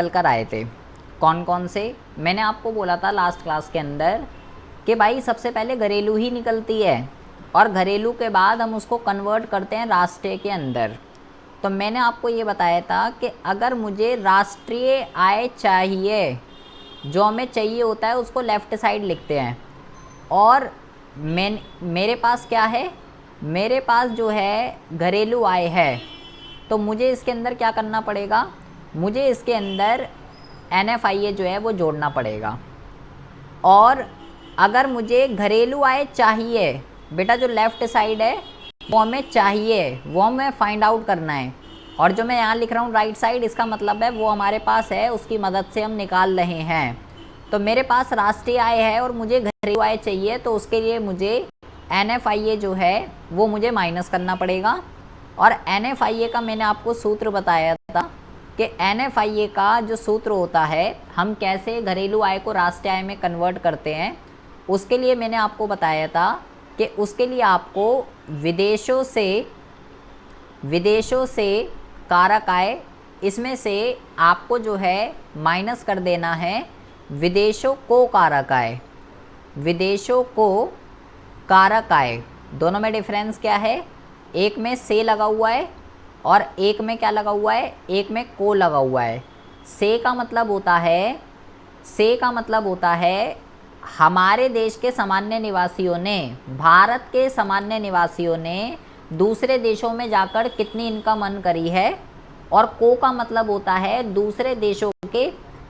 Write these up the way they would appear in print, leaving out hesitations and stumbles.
निकल कर आए थे। कौन कौन से? मैंने आपको बोला था लास्ट क्लास के अंदर कि भाई सबसे पहले घरेलू ही निकलती है और घरेलू के बाद हम उसको कन्वर्ट करते हैं राष्ट्रीय के अंदर। तो मैंने आपको ये बताया था कि अगर मुझे राष्ट्रीय आय चाहिए, जो हमें चाहिए होता है उसको लेफ़्ट साइड लिखते हैं, और मेरे पास क्या है, मेरे पास जो है घरेलू आय है, तो मुझे इसके अंदर क्या करना पड़ेगा, मुझे इसके अंदर NFIA जो है वो जोड़ना पड़ेगा। और अगर मुझे घरेलू आय चाहिए, बेटा जो लेफ़्ट साइड है वो हमें चाहिए, वो हमें फाइंड आउट करना है, और जो मैं यहाँ लिख रहा हूँ राइट साइड, इसका मतलब है वो हमारे पास है, उसकी मदद से हम निकाल रहे हैं। तो मेरे पास राष्ट्रीय आय है और मुझे घरेलू आय चाहिए, तो उसके लिए मुझे NFIA जो है वो मुझे माइनस करना पड़ेगा। और NFIA का मैंने आपको सूत्र बताया था कि NFIA का जो सूत्र होता है, हम कैसे घरेलू आय को राष्ट्रीय आय में कन्वर्ट करते हैं, उसके लिए मैंने आपको बताया था कि उसके लिए आपको विदेशों से कारक आय, इसमें से आपको जो है माइनस कर देना है विदेशों को कारक आय। विदेशों को कारक आय, दोनों में डिफरेंस क्या है, एक में से लगा हुआ है और एक में क्या लगा हुआ है, एक में को लगा हुआ है। से का मतलब होता है हमारे देश के सामान्य निवासियों ने, भारत के सामान्य निवासियों ने दूसरे देशों में जाकर कितनी इनकम अर्न करी है, और को का मतलब होता है दूसरे देशों के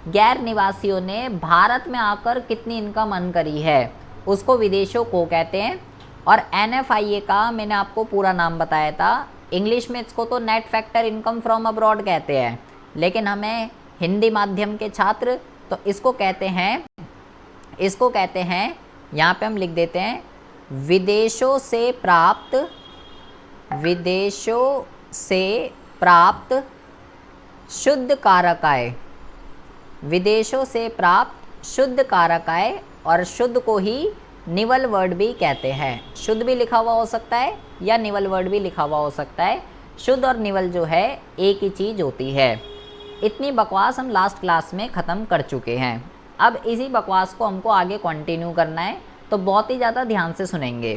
गैर निवासियों ने भारत में आकर कितनी इनकम अर्न करी है, उसको विदेशों को कहते हैं। और NFIA का मैंने आपको पूरा नाम बताया था, इंग्लिश में इसको तो net factor income from abroad कहते हैं, लेकिन हमें हिंदी माध्यम के छात्र तो इसको कहते हैं, यहाँ पे हम लिख देते हैं विदेशों से प्राप्त शुद्ध कारक आय। विदेशों से प्राप्त शुद्ध कारक आय, और शुद्ध को ही निवल वर्ड भी कहते हैं। शुद्ध भी लिखा हुआ हो सकता है या निवल वर्ड भी लिखा हुआ हो सकता है। शुद्ध और निवल जो है एक ही चीज़ होती है। इतनी बकवास हम लास्ट क्लास में ख़त्म कर चुके हैं। अब इसी बकवास को हमको आगे कंटिन्यू करना है, तो बहुत ही ज़्यादा ध्यान से सुनेंगे,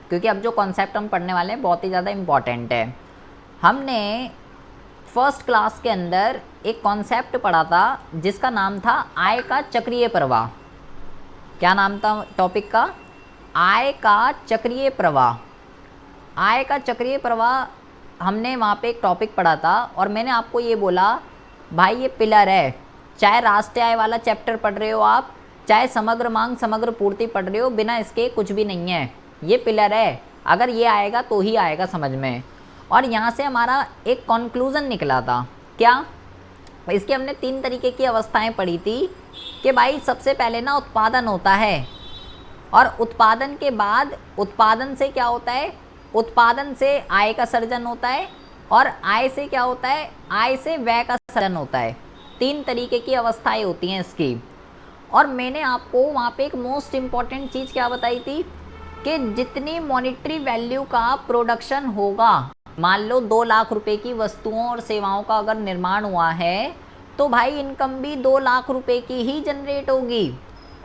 क्योंकि अब जो कॉन्सेप्ट हम पढ़ने वाले हैं बहुत ही ज़्यादा इम्पॉर्टेंट है। हमने फर्स्ट क्लास के अंदर एक कॉन्सेप्ट पढ़ा था जिसका नाम था आय का चक्रीय प्रवाह। क्या नाम था टॉपिक का? आय का चक्रीय प्रवाह। आय का चक्रीय प्रवाह हमने वहाँ पे एक टॉपिक पढ़ा था, और मैंने आपको ये बोला भाई ये पिलर है, चाहे राष्ट्रीय आय वाला चैप्टर पढ़ रहे हो आप, चाहे समग्र मांग समग्र पूर्ति पढ़ रहे हो, बिना इसके कुछ भी नहीं है। ये पिलर है, अगर ये आएगा तो ही आएगा समझ में। और यहाँ से हमारा एक कंक्लूज़न निकला था। क्या? इसकी हमने 3 तरीके की अवस्थाएं पढ़ी थी कि भाई सबसे पहले ना उत्पादन होता है, और उत्पादन के बाद उत्पादन से क्या होता है, उत्पादन से आय का सर्जन होता है, और आय से क्या होता है, आय से व्यय का सर्जन होता है। 3 तरीके की अवस्थाएं होती हैं इसकी। और मैंने आपको वहाँ पे एक मोस्ट इम्पॉर्टेंट चीज़ क्या बताई थी कि जितनी मॉनेटरी वैल्यू का प्रोडक्शन होगा, मान लो 2 लाख रुपए की वस्तुओं और सेवाओं का अगर निर्माण हुआ है, तो भाई इनकम भी 2 लाख रुपए की ही जनरेट होगी।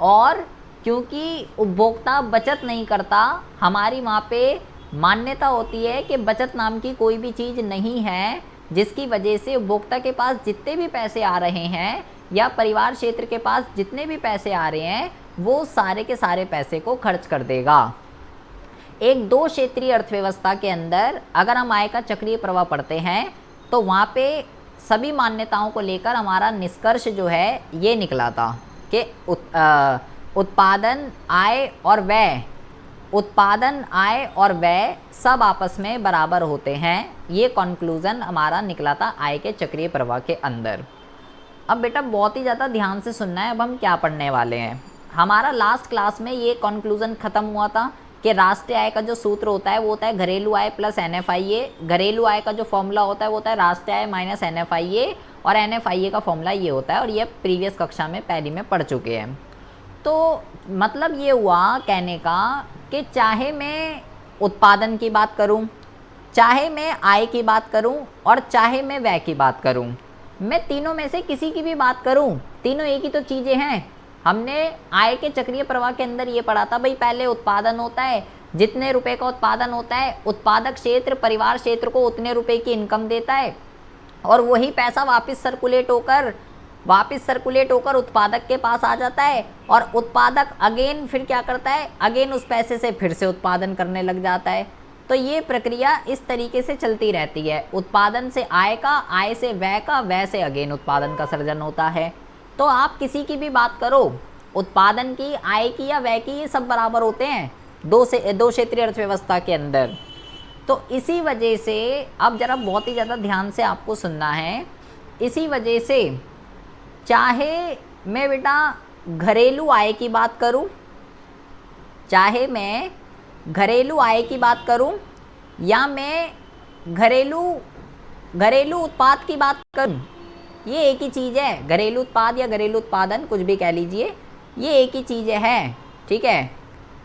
और क्योंकि उपभोक्ता बचत नहीं करता, हमारी वहाँ पे मान्यता होती है कि बचत नाम की कोई भी चीज़ नहीं है, जिसकी वजह से उपभोक्ता के पास जितने भी पैसे आ रहे हैं या परिवार क्षेत्र के पास जितने भी पैसे आ रहे हैं, वो सारे के सारे पैसे को खर्च कर देगा। एक 2 क्षेत्रीय अर्थव्यवस्था के अंदर अगर हम आय का चक्रीय प्रवाह पढ़ते हैं, तो वहाँ पे सभी मान्यताओं को लेकर हमारा निष्कर्ष जो है ये निकला था कि उत्पादन आय और व्यय सब आपस में बराबर होते हैं। ये कंक्लूज़न हमारा निकला था आय के चक्रीय प्रवाह के अंदर। अब बेटा बहुत ही ज़्यादा ध्यान से सुनना है। अब हम क्या पढ़ने वाले हैं, हमारा लास्ट क्लास में ये कंक्लूज़न ख़त्म हुआ था कि राष्ट्रीय आय का जो सूत्र होता है वो होता है घरेलू आय प्लस NFIA। घरेलू आय का जो फॉर्मूला होता है वो होता है राष्ट्रीय आय माइनस NFIA, और NFIA का फॉर्मूला ये होता है, और ये प्रीवियस कक्षा में पहली में पढ़ चुके हैं। तो मतलब ये हुआ कहने का कि चाहे मैं उत्पादन की बात करूं, चाहे मैं आय की बात करूं, और चाहे मैं व्यय की बात करूं, मैं तीनों में से किसी की भी बात करूं, तीनों एक ही तो चीज़ें हैं। हमने आय के चक्रीय प्रवाह के अंदर ये पढ़ा था भाई, पहले उत्पादन होता है, जितने रुपए का उत्पादन होता है उत्पादक क्षेत्र परिवार क्षेत्र को उतने रुपए की इनकम देता है, और वही पैसा वापस सर्कुलेट होकर उत्पादक के पास आ जाता है, और उत्पादक अगेन फिर क्या करता है, अगेन उस पैसे से फिर से उत्पादन करने लग जाता है। तो ये प्रक्रिया इस तरीके से चलती रहती है, उत्पादन से आय का, आय से व्यय का, व्यय से अगेन उत्पादन का सृजन होता है। तो आप किसी की भी बात करो, उत्पादन की, आय की या व्यय की, ये सब बराबर होते हैं दो क्षेत्रीय अर्थव्यवस्था के अंदर। तो इसी वजह से अब जरा बहुत ही ज़्यादा ध्यान से आपको सुनना है, इसी वजह से चाहे मैं बेटा घरेलू आय की बात करूं, चाहे मैं घरेलू आय की बात करूं, या मैं घरेलू उत्पाद की बात करूं, ये एक ही चीज़ है। घरेलू उत्पाद या घरेलू उत्पादन कुछ भी कह लीजिए, ये एक ही चीज़ है, ठीक है,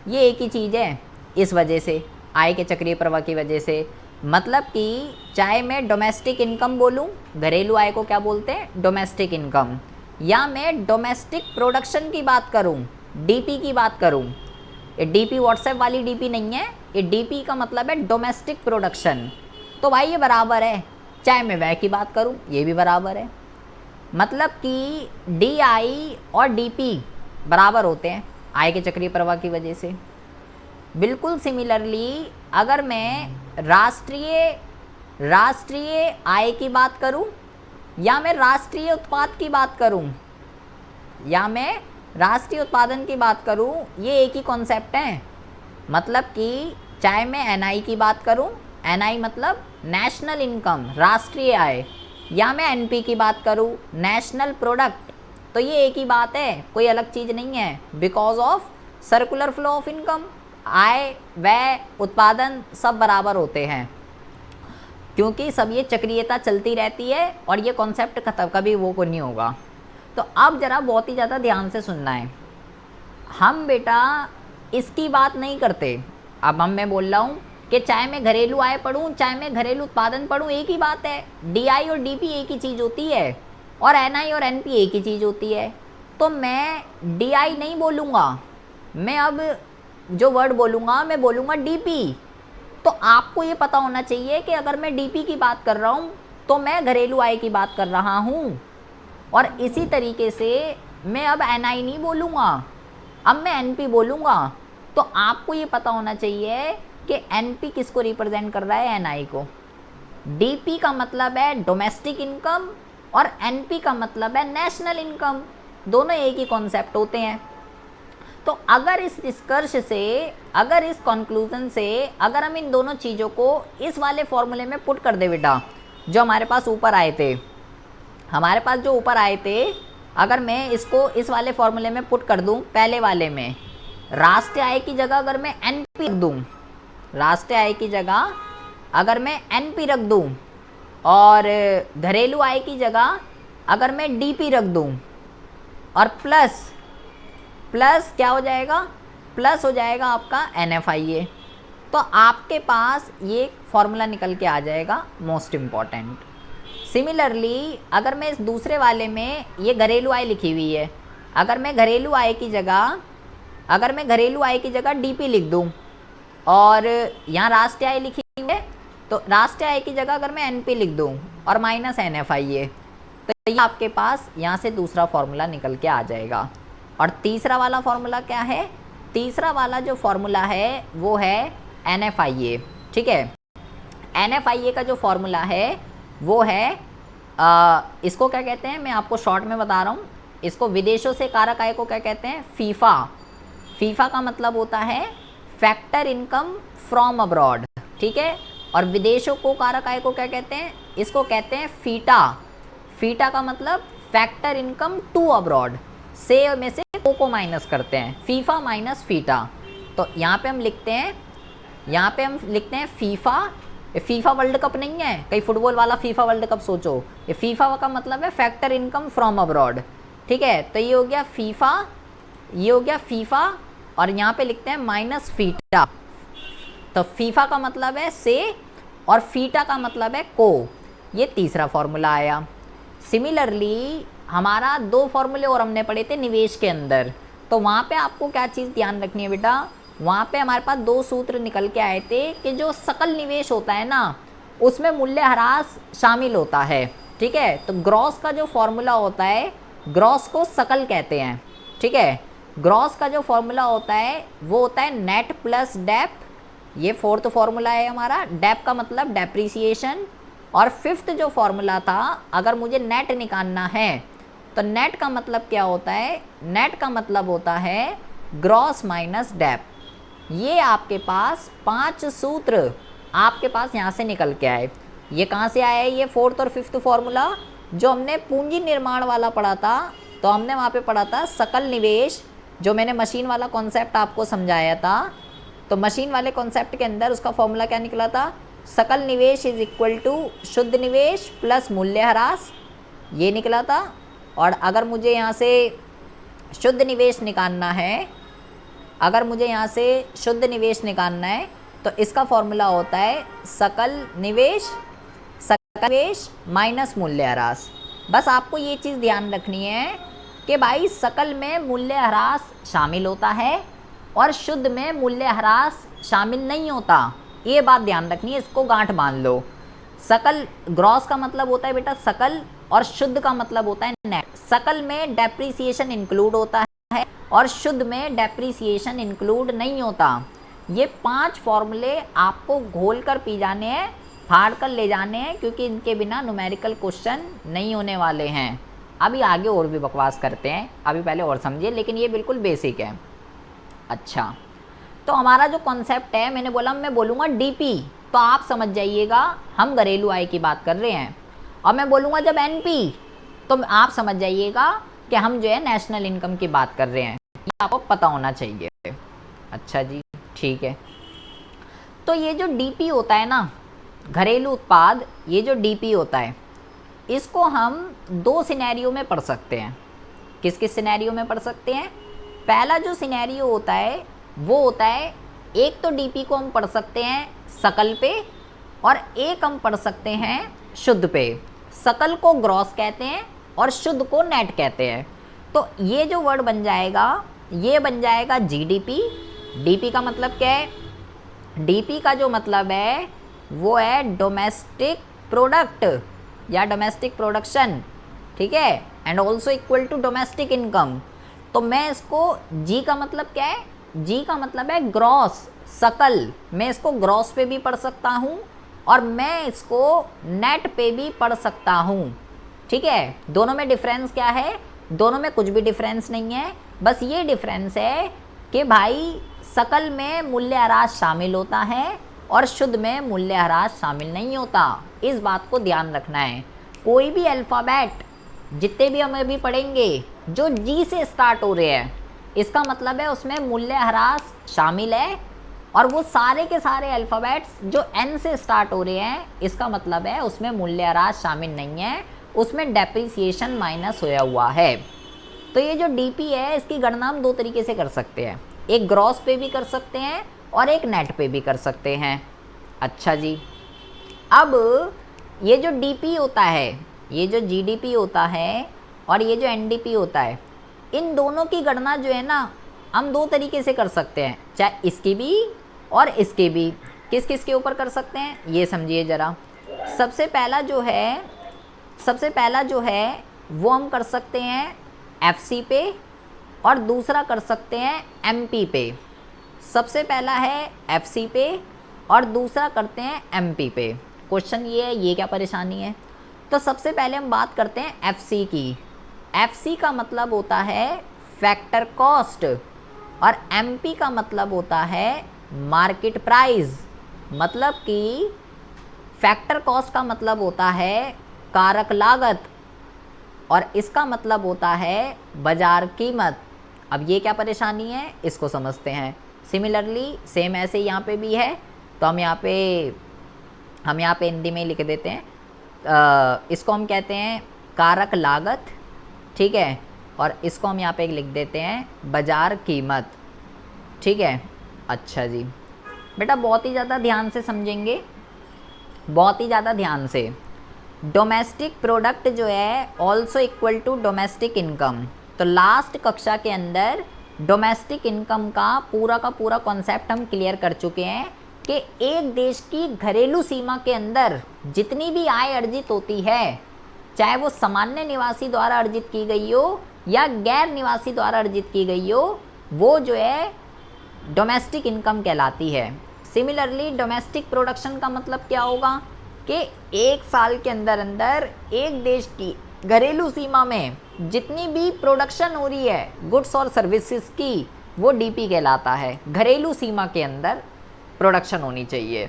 ये एक ही चीज़ है। इस वजह से आय के चक्रीय प्रवाह की वजह से, मतलब कि चाहे मैं डोमेस्टिक इनकम बोलूं, घरेलू आय को क्या बोलते हैं, डोमेस्टिक इनकम, या मैं डोमेस्टिक प्रोडक्शन की बात करूं, डीपी की बात करूं, ये डीपी व्हाट्सएप वाली डीपी नहीं है, ये डीपी का मतलब है डोमेस्टिक प्रोडक्शन। तो भाई ये बराबर है। चाहे मैं व्यय की बात करूं, ये भी बराबर है, मतलब कि डीआई और डीपी बराबर होते हैं आय के चक्रीय प्रवाह की वजह से। बिल्कुल सिमिलरली अगर मैं राष्ट्रीय आय की बात करूं, या मैं राष्ट्रीय उत्पाद की बात करूं, या मैं राष्ट्रीय उत्पादन की बात करूं, ये एक ही कॉन्सेप्ट है। मतलब कि चाहे मैं एनआई की बात करूं, एनआई मतलब नेशनल इनकम, राष्ट्रीय आय, या मैं एनपी की बात करूं, नेशनल प्रोडक्ट, तो ये एक ही बात है, कोई अलग चीज़ नहीं है। Because of circular flow of income, आय व्यय उत्पादन सब बराबर होते हैं, क्योंकि सब ये चक्रीयता चलती रहती है और ये कॉन्सेप्ट कभी वो को नहीं होगा। तो अब ज़रा बहुत ही ज़्यादा ध्यान से सुनना है, हम बेटा इसकी बात नहीं करते। अब मैं बोल रहा हूँ कि चाहे मैं घरेलू आय पढ़ूँ, चाहे मैं घरेलू उत्पादन पढ़ूँ, एक ही बात है, डीआई और डीपी एक ही चीज़ होती है, और एनआई और एनपी एक ही चीज़ होती है। तो मैं डीआई नहीं बोलूँगा, मैं अब जो वर्ड बोलूँगा मैं बोलूँगा डीपी। तो आपको ये पता होना चाहिए कि अगर मैं डीपी की बात कर रहा हूँ तो मैं घरेलू आय की बात कर रहा हूँ, और इसी तरीके से मैं अब एनआई नहीं बोलूँगा, अब मैं एनपी बोलूँगा। तो आपको ये पता होना चाहिए कि एनपी किसको रिप्रेजेंट कर रहा है, एनआई को। डीपी का मतलब है डोमेस्टिक इनकम और एनपी का मतलब है नेशनल इनकम, दोनों एक ही कॉन्सेप्ट होते हैं। तो अगर इस निष्कर्ष से, अगर इस कंक्लूजन से, अगर हम इन दोनों चीज़ों को इस वाले फॉर्मूले में पुट कर दे बेटा, जो हमारे पास ऊपर आए थे, हमारे पास जो ऊपर आए थे, अगर मैं इसको इस वाले फॉर्मूले में पुट कर दूं, पहले वाले में राष्ट्रीय आय की जगह अगर मैं एनपी रख दूं, राष्ट्रीय आय की जगह अगर मैं एनपी रख दूं, और घरेलू आय की जगह अगर मैं डीपी रख दूं, और प्लस क्या हो जाएगा, प्लस हो जाएगा आपका एनएफआईए। तो आपके पास ये फॉर्मूला निकल के आ जाएगा, मोस्ट इम्पॉर्टेंट। सिमिलरली अगर मैं इस दूसरे वाले में ये घरेलू आय लिखी हुई है, अगर मैं घरेलू आय की जगह डीपी लिख दूं, और यहाँ राष्ट्रीय आय लिखी हुई है, तो राष्ट्रीय आय की जगह अगर मैं एनपी लिख दूं और माइनस एनएफआईए, तो ये आपके पास यहाँ से दूसरा फॉर्मूला निकल के आ जाएगा। और तीसरा वाला फॉर्मूला क्या है, तीसरा वाला जो फॉर्मूला है वो है एनएफआईए, ठीक है। एनएफआईए का जो फॉर्मूला है वो है इसको क्या कहते हैं, मैं आपको शॉर्ट में बता रहा हूँ, इसको विदेशों से कारक आय को क्या कहते हैं, फीफा। फीफा का मतलब होता है फैक्टर इनकम फ्रॉम अब्रॉड, ठीक है। और विदेशों को कारक आय को क्या कहते हैं, इसको कहते हैं फीटा। फीटा का मतलब फैक्टर इनकम टू अब्रॉड, से में से को माइनस करते हैं, फीफा माइनस फीटा। तो यहाँ पे हम लिखते हैं फीफा। फीफा वर्ल्ड कप नहीं है, कहीं फुटबॉल वाला फीफा वर्ल्ड कप सोचो, ये फीफा का मतलब है फैक्टर इनकम फ्रॉम अब्रॉड, ठीक है। तो ये हो गया फीफा, और यहाँ पे लिखते हैं माइनस फीटा। तो फीफा का मतलब है से और फीटा का मतलब है को, ये तीसरा फॉर्मूला आया। सिमिलरली हमारा 2 फॉर्मूले और हमने पढ़े थे निवेश के अंदर, तो वहाँ पे आपको क्या चीज़ ध्यान रखनी है बेटा, वहाँ पे हमारे पास 2 सूत्र निकल के आए थे कि जो सकल निवेश होता है ना उसमें मूल्यह्रास शामिल होता है, ठीक है। तो ग्रॉस का जो फॉर्मूला होता है, ग्रॉस को सकल कहते हैं, ठीक है। ग्रॉस का जो फॉर्मूला होता है वो होता है नेट प्लस डेप, ये 4th फॉर्मूला है हमारा। डेप का मतलब डेप्रीसिएशन, और 5th जो फॉर्मूला था, अगर मुझे नेट निकालना है तो नेट का मतलब क्या होता है, नेट का मतलब होता है ग्रॉस माइनस डेप। ये आपके पास 5 सूत्र आपके पास यहाँ से निकल के आए। ये कहाँ से आया है, ये 4th और 5th फॉर्मूला जो हमने पूंजी निर्माण वाला पढ़ा था, तो हमने वहाँ पे पढ़ा था सकल निवेश, जो मैंने मशीन वाला कॉन्सेप्ट आपको समझाया था। तो मशीन वाले कॉन्सेप्ट के अंदर उसका फॉर्मूला क्या निकला था, सकल निवेश इज इक्वल टू शुद्ध निवेश प्लस मूल्यह्रास, ये निकला था। और अगर मुझे यहाँ से शुद्ध निवेश निकालना है, अगर मुझे यहाँ से शुद्ध निवेश निकालना है तो इसका फॉर्मूला होता है सकल निवेश माइनस मूल्यह्रास। बस आपको ये चीज़ ध्यान रखनी है कि भाई सकल में मूल्यह्रास शामिल होता है और शुद्ध में मूल्यह्रास शामिल नहीं होता, ये बात ध्यान रखनी है, इसको गांठ बांध लो। सकल, ग्रॉस का मतलब होता है बेटा सकल, और शुद्ध का मतलब होता है नेट। सकल में डेप्रीसिएशन इंक्लूड होता है और शुद्ध में डेप्रीसिएशन इंक्लूड नहीं होता। ये 5 फॉर्मूले आपको घोल कर पी जाने हैं, फाड़ कर ले जाने हैं, क्योंकि इनके बिना न्यूमेरिकल क्वेश्चन नहीं होने वाले हैं। अभी आगे और भी बकवास करते हैं, अभी पहले और समझिए, लेकिन ये बिल्कुल बेसिक है। अच्छा, तो हमारा जो कॉन्सेप्ट है, मैंने बोला मैं बोलूँगा डीपी, तो आप समझ जाइएगा हम घरेलू आय की बात कर रहे हैं, और मैं बोलूँगा जब एनपी, तो आप समझ जाइएगा कि हम जो है नेशनल इनकम की बात कर रहे हैं। ये आपको पता होना चाहिए। अच्छा जी, ठीक है। तो ये जो डीपी होता है ना, घरेलू उत्पाद, ये जो डीपी होता है, इसको हम 2 सिनेरियो में पढ़ सकते हैं। किस किस सिनेरियो में पढ़ सकते हैं? पहला जो सिनेरियो होता है वो होता है, एक तो डीपी को हम पढ़ सकते हैं सकल पे, और एक हम पढ़ सकते हैं शुद्ध पे। सकल को ग्रॉस कहते हैं और शुद्ध को नेट कहते हैं। तो ये जो वर्ड बन जाएगा, ये बन जाएगा जीडीपी। डीपी का मतलब क्या है? डीपी का जो मतलब है वो है डोमेस्टिक प्रोडक्ट या डोमेस्टिक प्रोडक्शन, ठीक है, and also equal to domestic income. तो मैं इसको, जी का मतलब क्या है? जी का मतलब है ग्रॉस, सकल। मैं इसको ग्रॉस पे भी पढ़ सकता हूँ और मैं इसको नेट पे भी पढ़ सकता हूँ, ठीक है। दोनों में डिफरेंस क्या है? दोनों में कुछ भी डिफरेंस नहीं है, बस ये डिफरेंस है कि भाई सकल में मूल्यह्रास शामिल होता है और शुद्ध में मूल्यह्रास शामिल नहीं होता। इस बात को ध्यान रखना है। कोई भी अल्फ़ाबेट जितने भी हम अभी पढ़ेंगे जो जी से स्टार्ट हो रहे हैं, इसका मतलब है उसमें मूल्यह्रास शामिल है, और वो सारे के सारे अल्फ़ाबेट्स जो एन से स्टार्ट हो रहे हैं, इसका मतलब है उसमें मूल्यह्रास शामिल नहीं है, उसमें डेप्रिसिएशन माइनस होया हुआ है। तो ये जो डीपी है, इसकी गणना हम 2 तरीके से कर सकते हैं, एक ग्रॉस पे भी कर सकते हैं और एक नेट पे भी कर सकते हैं। अच्छा जी, अब ये जो डीपी होता है, ये जो जीडीपी होता है और ये जो एनडीपी होता है, इन दोनों की गणना जो है ना हम 2 तरीके से कर सकते हैं, चाहे इसकी भी और इसके भी। किस किस के ऊपर कर सकते हैं ये समझिए ज़रा। सबसे पहला जो है वो हम कर सकते हैं एफसी पे, और दूसरा कर सकते हैं एमपी पे। सबसे पहला है एफसी पे और दूसरा करते हैं एमपी पे। क्वेश्चन ये है, ये क्या परेशानी है? तो सबसे पहले हम बात करते हैं एफसी की। एफसी का मतलब होता है फैक्टर कॉस्ट, और एमपी का मतलब होता है मार्केट प्राइस। मतलब कि फैक्टर कॉस्ट का मतलब होता है कारक लागत, और इसका मतलब होता है बाजार कीमत। अब ये क्या परेशानी है, इसको समझते हैं। सिमिलरली सेम ऐसे यहाँ पे भी है, तो हम यहाँ पे हिंदी में लिख देते हैं। इसको हम कहते हैं कारक लागत, ठीक है, और इसको हम यहाँ पे लिख देते हैं बाजार कीमत, ठीक है। अच्छा जी बेटा, बहुत ही ज़्यादा ध्यान से समझेंगे, बहुत ही ज़्यादा ध्यान से। डोमेस्टिक प्रोडक्ट जो है also equal to domestic income. तो लास्ट कक्षा के अंदर डोमेस्टिक इनकम का पूरा कॉन्सेप्ट हम क्लियर कर चुके हैं कि एक देश की घरेलू सीमा के अंदर जितनी भी आय अर्जित होती है, चाहे वो सामान्य निवासी द्वारा अर्जित की गई हो या गैर निवासी द्वारा अर्जित की गई हो, वो जो है डोमेस्टिक इनकम कहलाती है। सिमिलरली डोमेस्टिक प्रोडक्शन का मतलब क्या होगा कि एक साल के अंदर अंदर एक देश की घरेलू सीमा में जितनी भी प्रोडक्शन हो रही है गुड्स और सर्विसेज की, वो डीपी कहलाता है। घरेलू सीमा के अंदर प्रोडक्शन होनी चाहिए।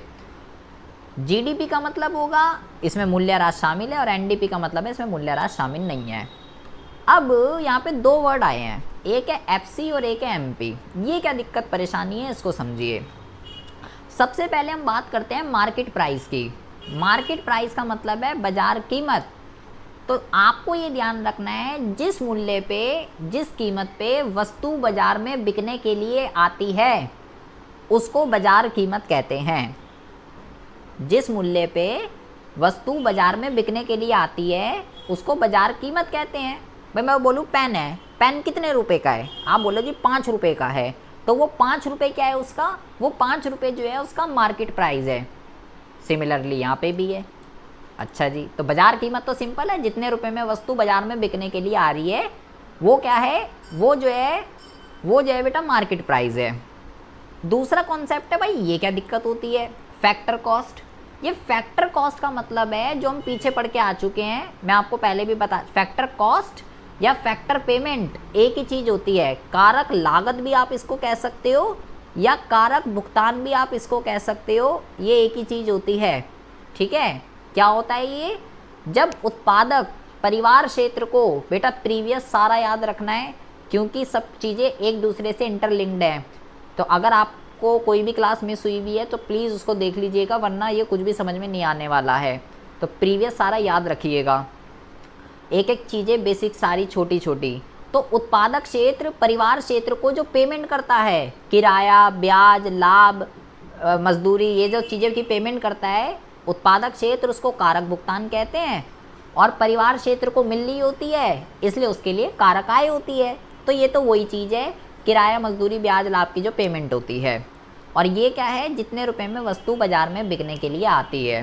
जीडीपी का मतलब होगा इसमें मूल्यह्रास शामिल है, और एनडीपी का मतलब है इसमें मूल्यह्रास शामिल नहीं है। अब यहाँ पे दो वर्ड आए हैं, एक है एफसी और एक है एमपी। ये क्या दिक्कत परेशानी है, इसको समझिए। सबसे पहले हम बात करते हैं मार्केट प्राइस की। मार्केट प्राइस का मतलब है बाजार कीमत। तो आपको ये ध्यान रखना है, जिस मूल्य पे, जिस कीमत पे वस्तु बाजार में बिकने के लिए आती है उसको बाजार कीमत कहते हैं। जिस मूल्य पे वस्तु बाजार में बिकने के लिए आती है उसको बाजार कीमत कहते हैं। भाई मैं बोलूँ पेन है, पेन कितने रुपए का है, आप बोलो जी 5 रुपये का है, तो वो 5 रुपये क्या है उसका, वो 5 रुपये जो है उसका मार्केट प्राइस है। सिमिलरली यहाँ पे भी है। अच्छा जी, तो बाजार कीमत तो सिंपल है, जितने रुपए में वस्तु बाजार में बिकने के लिए आ रही है वो क्या है, वो जो है बेटा मार्केट प्राइस है। दूसरा कॉन्सेप्ट है भाई, ये क्या दिक्कत होती है, फैक्टर कॉस्ट। ये फैक्टर कॉस्ट का मतलब है जो हम पीछे पढ़ के आ चुके हैं, मैं आपको पहले भी बता, फैक्टर कॉस्ट या फैक्टर पेमेंट एक ही चीज़ होती है। कारक लागत भी आप इसको कह सकते हो या कारक भुगतान भी आप इसको कह सकते हो, ये एक ही चीज़ होती है। ठीक है, क्या होता है ये, जब उत्पादक परिवार क्षेत्र को, बेटा प्रीवियस सारा याद रखना है क्योंकि सब चीज़ें एक दूसरे से इंटरलिंक्ड हैं। तो अगर आपको कोई भी क्लास मिस हुई भी है तो प्लीज़ उसको देख लीजिएगा, वरना ये कुछ भी समझ में नहीं आने वाला है। तो प्रीवियस सारा याद रखिएगा, एक एक चीज़ें बेसिक सारी छोटी छोटी। तो उत्पादक क्षेत्र परिवार क्षेत्र को जो पेमेंट करता है, किराया, ब्याज, लाभ, मजदूरी, ये जो चीज़ें की पेमेंट करता है उत्पादक क्षेत्र, उसको कारक भुगतान कहते हैं। और परिवार क्षेत्र को मिल रही होती है इसलिए उसके लिए कारक आय होती है। तो ये तो वही चीज़ है, किराया, मजदूरी, ब्याज, लाभ की जो पेमेंट होती है। और ये क्या है, जितने रुपए में वस्तु बाजार में बिकने के लिए आती है।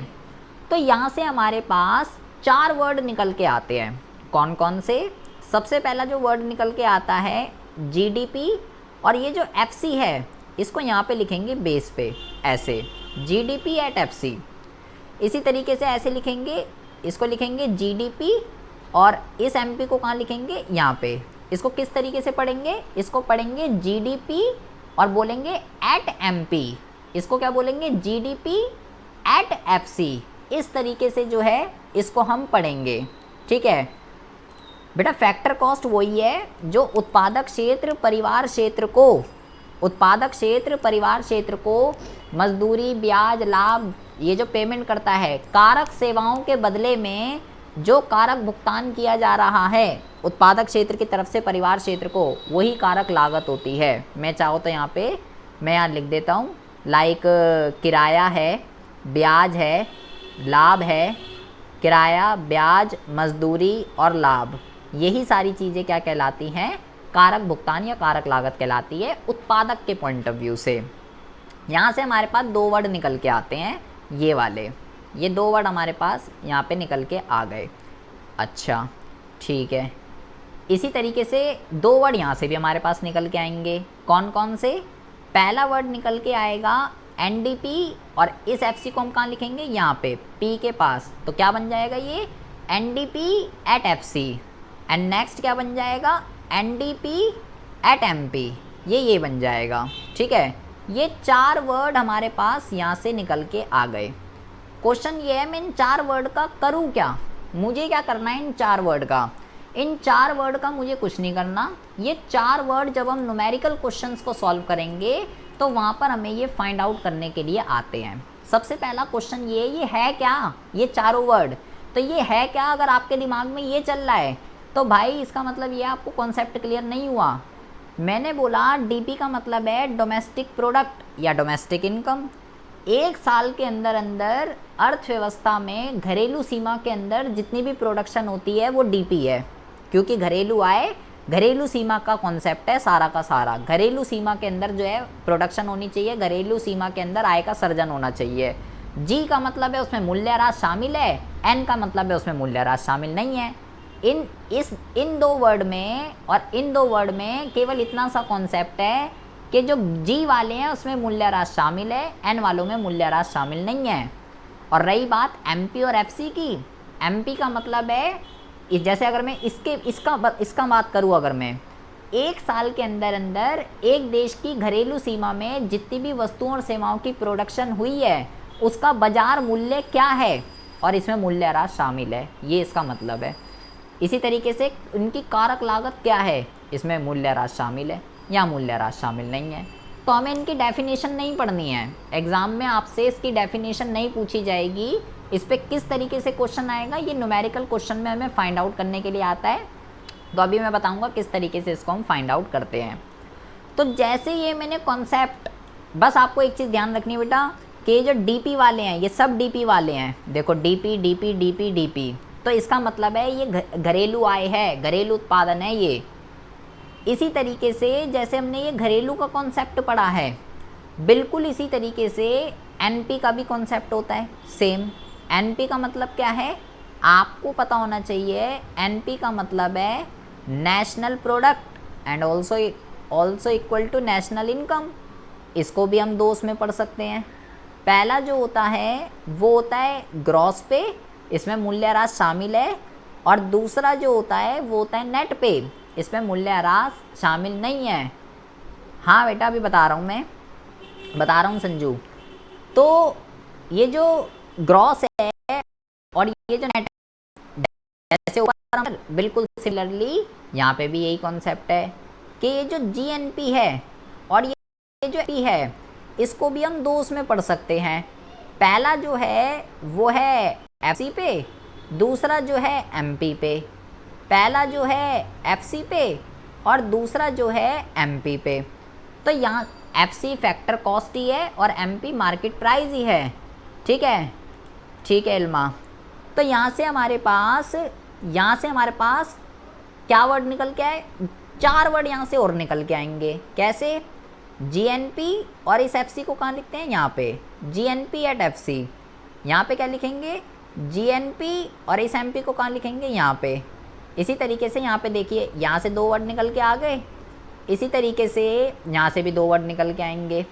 तो यहाँ से हमारे पास 4 वर्ड निकल के आते हैं। कौन कौन से, सबसे पहला जो वर्ड निकल के आता है जीडीपी, और ये जो एफसी है इसको यहाँ पे लिखेंगे बेस पे, ऐसे जीडीपी एट एफसी। इसी तरीके से ऐसे लिखेंगे, इसको लिखेंगे जीडीपी, और इस एमपी को कहाँ लिखेंगे, यहाँ पे। इसको किस तरीके से पढ़ेंगे, इसको पढ़ेंगे जीडीपी और बोलेंगे एट एमपी। इसको क्या बोलेंगे, जीडीपी एट एफसी। इस तरीके से जो है इसको हम पढ़ेंगे। ठीक है बेटा, फैक्टर कॉस्ट वही है जो उत्पादक क्षेत्र परिवार क्षेत्र को, उत्पादक क्षेत्र परिवार क्षेत्र को मजदूरी, ब्याज, लाभ, ये जो पेमेंट करता है, कारक सेवाओं के बदले में जो कारक भुगतान किया जा रहा है उत्पादक क्षेत्र की तरफ से परिवार क्षेत्र को, वही कारक लागत होती है। मैं चाहो तो यहाँ पे मैं यहाँ लिख देता हूँ, लाइक किराया है, ब्याज है, लाभ है, किराया, ब्याज, मजदूरी और लाभ, यही सारी चीज़ें क्या कहलाती हैं, कारक भुगतान या कारक लागत कहलाती है उत्पादक के पॉइंट ऑफ व्यू से। यहाँ से हमारे पास 2 वर्ड निकल के आते हैं, ये वाले, ये 2 वर्ड हमारे पास यहाँ पे निकल के आ गए। अच्छा ठीक है, इसी तरीके से 2 वर्ड यहाँ से भी हमारे पास निकल के आएंगे। कौन कौन से, पहला वर्ड निकल के आएगा एनडीपी, और इस एफसी को हम कहाँ लिखेंगे, यहाँ पे पी के पास। तो क्या बन जाएगा ये, NDP at FC. And next क्या बन जाएगा, एनडीपी एट एमपी, ये बन जाएगा। ठीक है, ये 4 वर्ड हमारे पास यहाँ से निकल के आ गए। क्वेश्चन ये है, मैं इन 4 वर्ड का करूँ क्या, मुझे क्या करना है इन 4 वर्ड का। इन 4 वर्ड का मुझे कुछ नहीं करना। ये 4 वर्ड जब हम न्यूमेरिकल क्वेश्चंस को सॉल्व करेंगे तो वहाँ पर हमें ये फाइंड आउट करने के लिए आते हैं। सबसे पहला क्वेश्चन ये है क्या, ये चारों वर्ड, तो ये है क्या, अगर आपके दिमाग में ये चल रहा है तो भाई इसका मतलब ये आपको कॉन्सेप्ट क्लियर नहीं हुआ। मैंने बोला डीपी का मतलब है डोमेस्टिक प्रोडक्ट या डोमेस्टिक इनकम। एक साल के अंदर अंदर अर्थव्यवस्था में घरेलू सीमा के अंदर जितनी भी प्रोडक्शन होती है वो डीपी है, क्योंकि घरेलू आय घरेलू सीमा का कॉन्सेप्ट है सारा का सारा। घरेलू सीमा के अंदर जो है प्रोडक्शन होनी चाहिए, घरेलू सीमा के अंदर आय का सर्जन होना चाहिए। जी का मतलब है उसमें मूल्यह्रास शामिल है, एन का मतलब है उसमें मूल्यह्रास शामिल नहीं है। इन दो वर्ड में केवल इतना सा कॉन्सेप्ट है कि जो जी वाले हैं उसमें मूल्यह्रास शामिल है, एन वालों में मूल्यह्रास शामिल नहीं है। और रही बात एमपी और एफसी की, एमपी का मतलब है जैसे अगर मैं इसका बात करूँ, अगर मैं एक साल के अंदर एक देश की घरेलू सीमा में जितनी भी वस्तुओं और सेवाओं की प्रोडक्शन हुई है उसका बाजार मूल्य क्या है, और इसमें मूल्यह्रास शामिल है, ये इसका मतलब है। इसी तरीके से उनकी कारक लागत क्या है, इसमें मूल्यह्रास शामिल है या मूल्यह्रास शामिल नहीं है। तो हमें इनकी डेफिनेशन नहीं पढ़नी है, एग्ज़ाम में आपसे इसकी डेफिनेशन नहीं पूछी जाएगी। इस पर किस तरीके से क्वेश्चन आएगा ये न्यूमेरिकल क्वेश्चन में हमें फाइंड आउट करने के लिए आता है। तो अभी मैं बताऊंगा किस तरीके से इसको हम फाइंड आउट करते हैं। तो जैसे ये मैंने कॉन्सेप्ट, बस आपको एक चीज़ ध्यान रखनी बेटा कि जो डीपी वाले हैं ये सब डीपी वाले हैं, देखो डीपी डीपी डीपी डीपी, तो इसका मतलब है ये घरेलू आय है, घरेलू उत्पादन है ये। इसी तरीके से जैसे हमने ये घरेलू का कॉन्सेप्ट पढ़ा है, बिल्कुल इसी तरीके से एनपी का भी कॉन्सेप्ट होता है सेम। एनपी का मतलब क्या है आपको पता होना चाहिए, एनपी का मतलब है national product and also equal to national income. इसको भी हम दो उसमें पढ़ सकते हैं। पहला जो होता है वो होता है ग्रॉस पे, इसमें मूल्यह्रास शामिल है, और दूसरा जो होता है वो होता है नेट पे, इसमें मूल्यह्रास शामिल नहीं है। हाँ बेटा अभी बता रहा हूँ संजू। तो ये जो ग्रॉस है और ये जो नेट, जैसे ऊपर बिल्कुल सिमिलरली यहाँ पे भी यही कॉन्सेप्ट है कि ये जो जीएनपी है और ये जो पी है इसको भी हम दो उसमें पढ़ सकते हैं। पहला जो है वो है एफसी पे, दूसरा जो है एमपी पे। पहला जो है एफसी पे और दूसरा जो है एमपी पे। तो यहाँ एफसी फैक्टर कॉस्ट ही है और एमपी मार्केट प्राइस ही है। ठीक है इल्मा। तो यहाँ से हमारे पास क्या वर्ड निकल के आए, 4 वर्ड यहाँ से और निकल के आएंगे। कैसे? जीएनपी, और इस एफसी को कहाँ लिखते हैं यहाँ पे जीएनपी एट एफसी। यहाँ पे क्या लिखेंगे जीएनपी, और इस एमपी को कहाँ लिखेंगे यहाँ पे। इसी तरीके से यहाँ पे देखिए यहाँ से 2 वर्ड निकल के आ गए, इसी तरीके से यहाँ से भी 2 वर्ड निकल के आएंगे।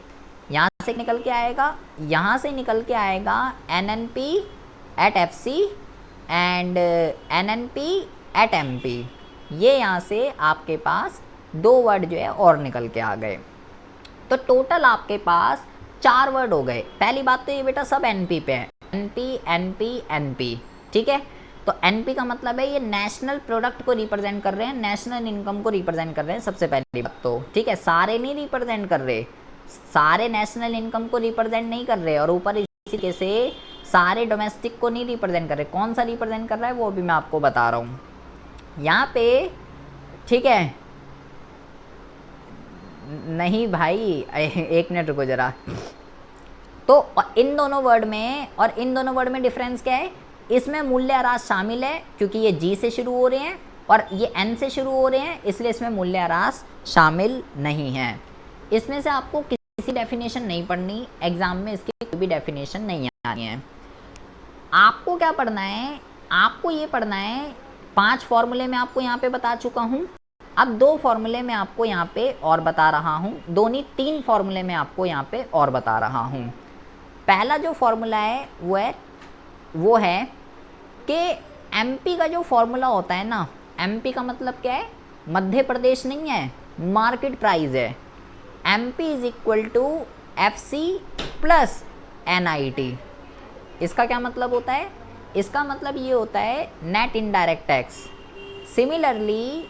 यहाँ से निकल के आएगा, यहाँ से निकल के आएगा NNP at FC and NNP at MP. ये यहाँ से आपके पास 2 वर्ड जो है और निकल के आ गए। तो टोटल आपके पास 4 वर्ड हो गए। पहली बात तो ये बेटा सब एनपी पे है, एनपी एनपी एनपी। ठीक है, तो एनपी का मतलब है ये नेशनल प्रोडक्ट को रिप्रेजेंट कर रहे हैं, नेशनल इनकम को रिप्रेजेंट कर रहे हैं सबसे पहली बात तो। ठीक है, सारे नहीं रिप्रेजेंट कर रहे, सारे नेशनल इनकम को रिप्रेजेंट नहीं कर रहे, और ऊपर इसी तरीके से सारे डोमेस्टिक को नहीं रिप्रेजेंट कर रहे। कौन सा रिप्रेजेंट कर रहा है वो भी मैं आपको बता रहा हूँ यहाँ पे। ठीक है, नहीं भाई एक मिनट रुको जरा। तो इन दोनों वर्ड में डिफरेंस क्या है, इसमें मूल्यह्रास शामिल है क्योंकि ये जी से शुरू हो रहे हैं और ये एन से शुरू हो रहे हैं, इसलिए इसमें मूल्यह्रास शामिल नहीं है। इसमें से आपको किसी डेफिनेशन नहीं पढ़नी, एग्जाम में इसकी कोई भी डेफिनेशन नहीं आनी है। आपको क्या पढ़ना है, आपको ये पढ़ना है 5 फॉर्मूले मैं आपको यहाँ पे बता चुका हूँ। अब 2 फॉर्मूले मैं आपको यहाँ पे और बता रहा हूँ, 3 फॉर्मूले मैं आपको यहाँ पे और बता रहा हूँ। पहला जो फॉर्मूला है वो है कि एमपी का जो फॉर्मूला होता है ना, एमपी का मतलब क्या है, मध्य प्रदेश नहीं है, मार्केट प्राइस है। MP is equal to FC plus NIT. इसका क्या मतलब होता है, इसका मतलब ये होता है net indirect tax. Similarly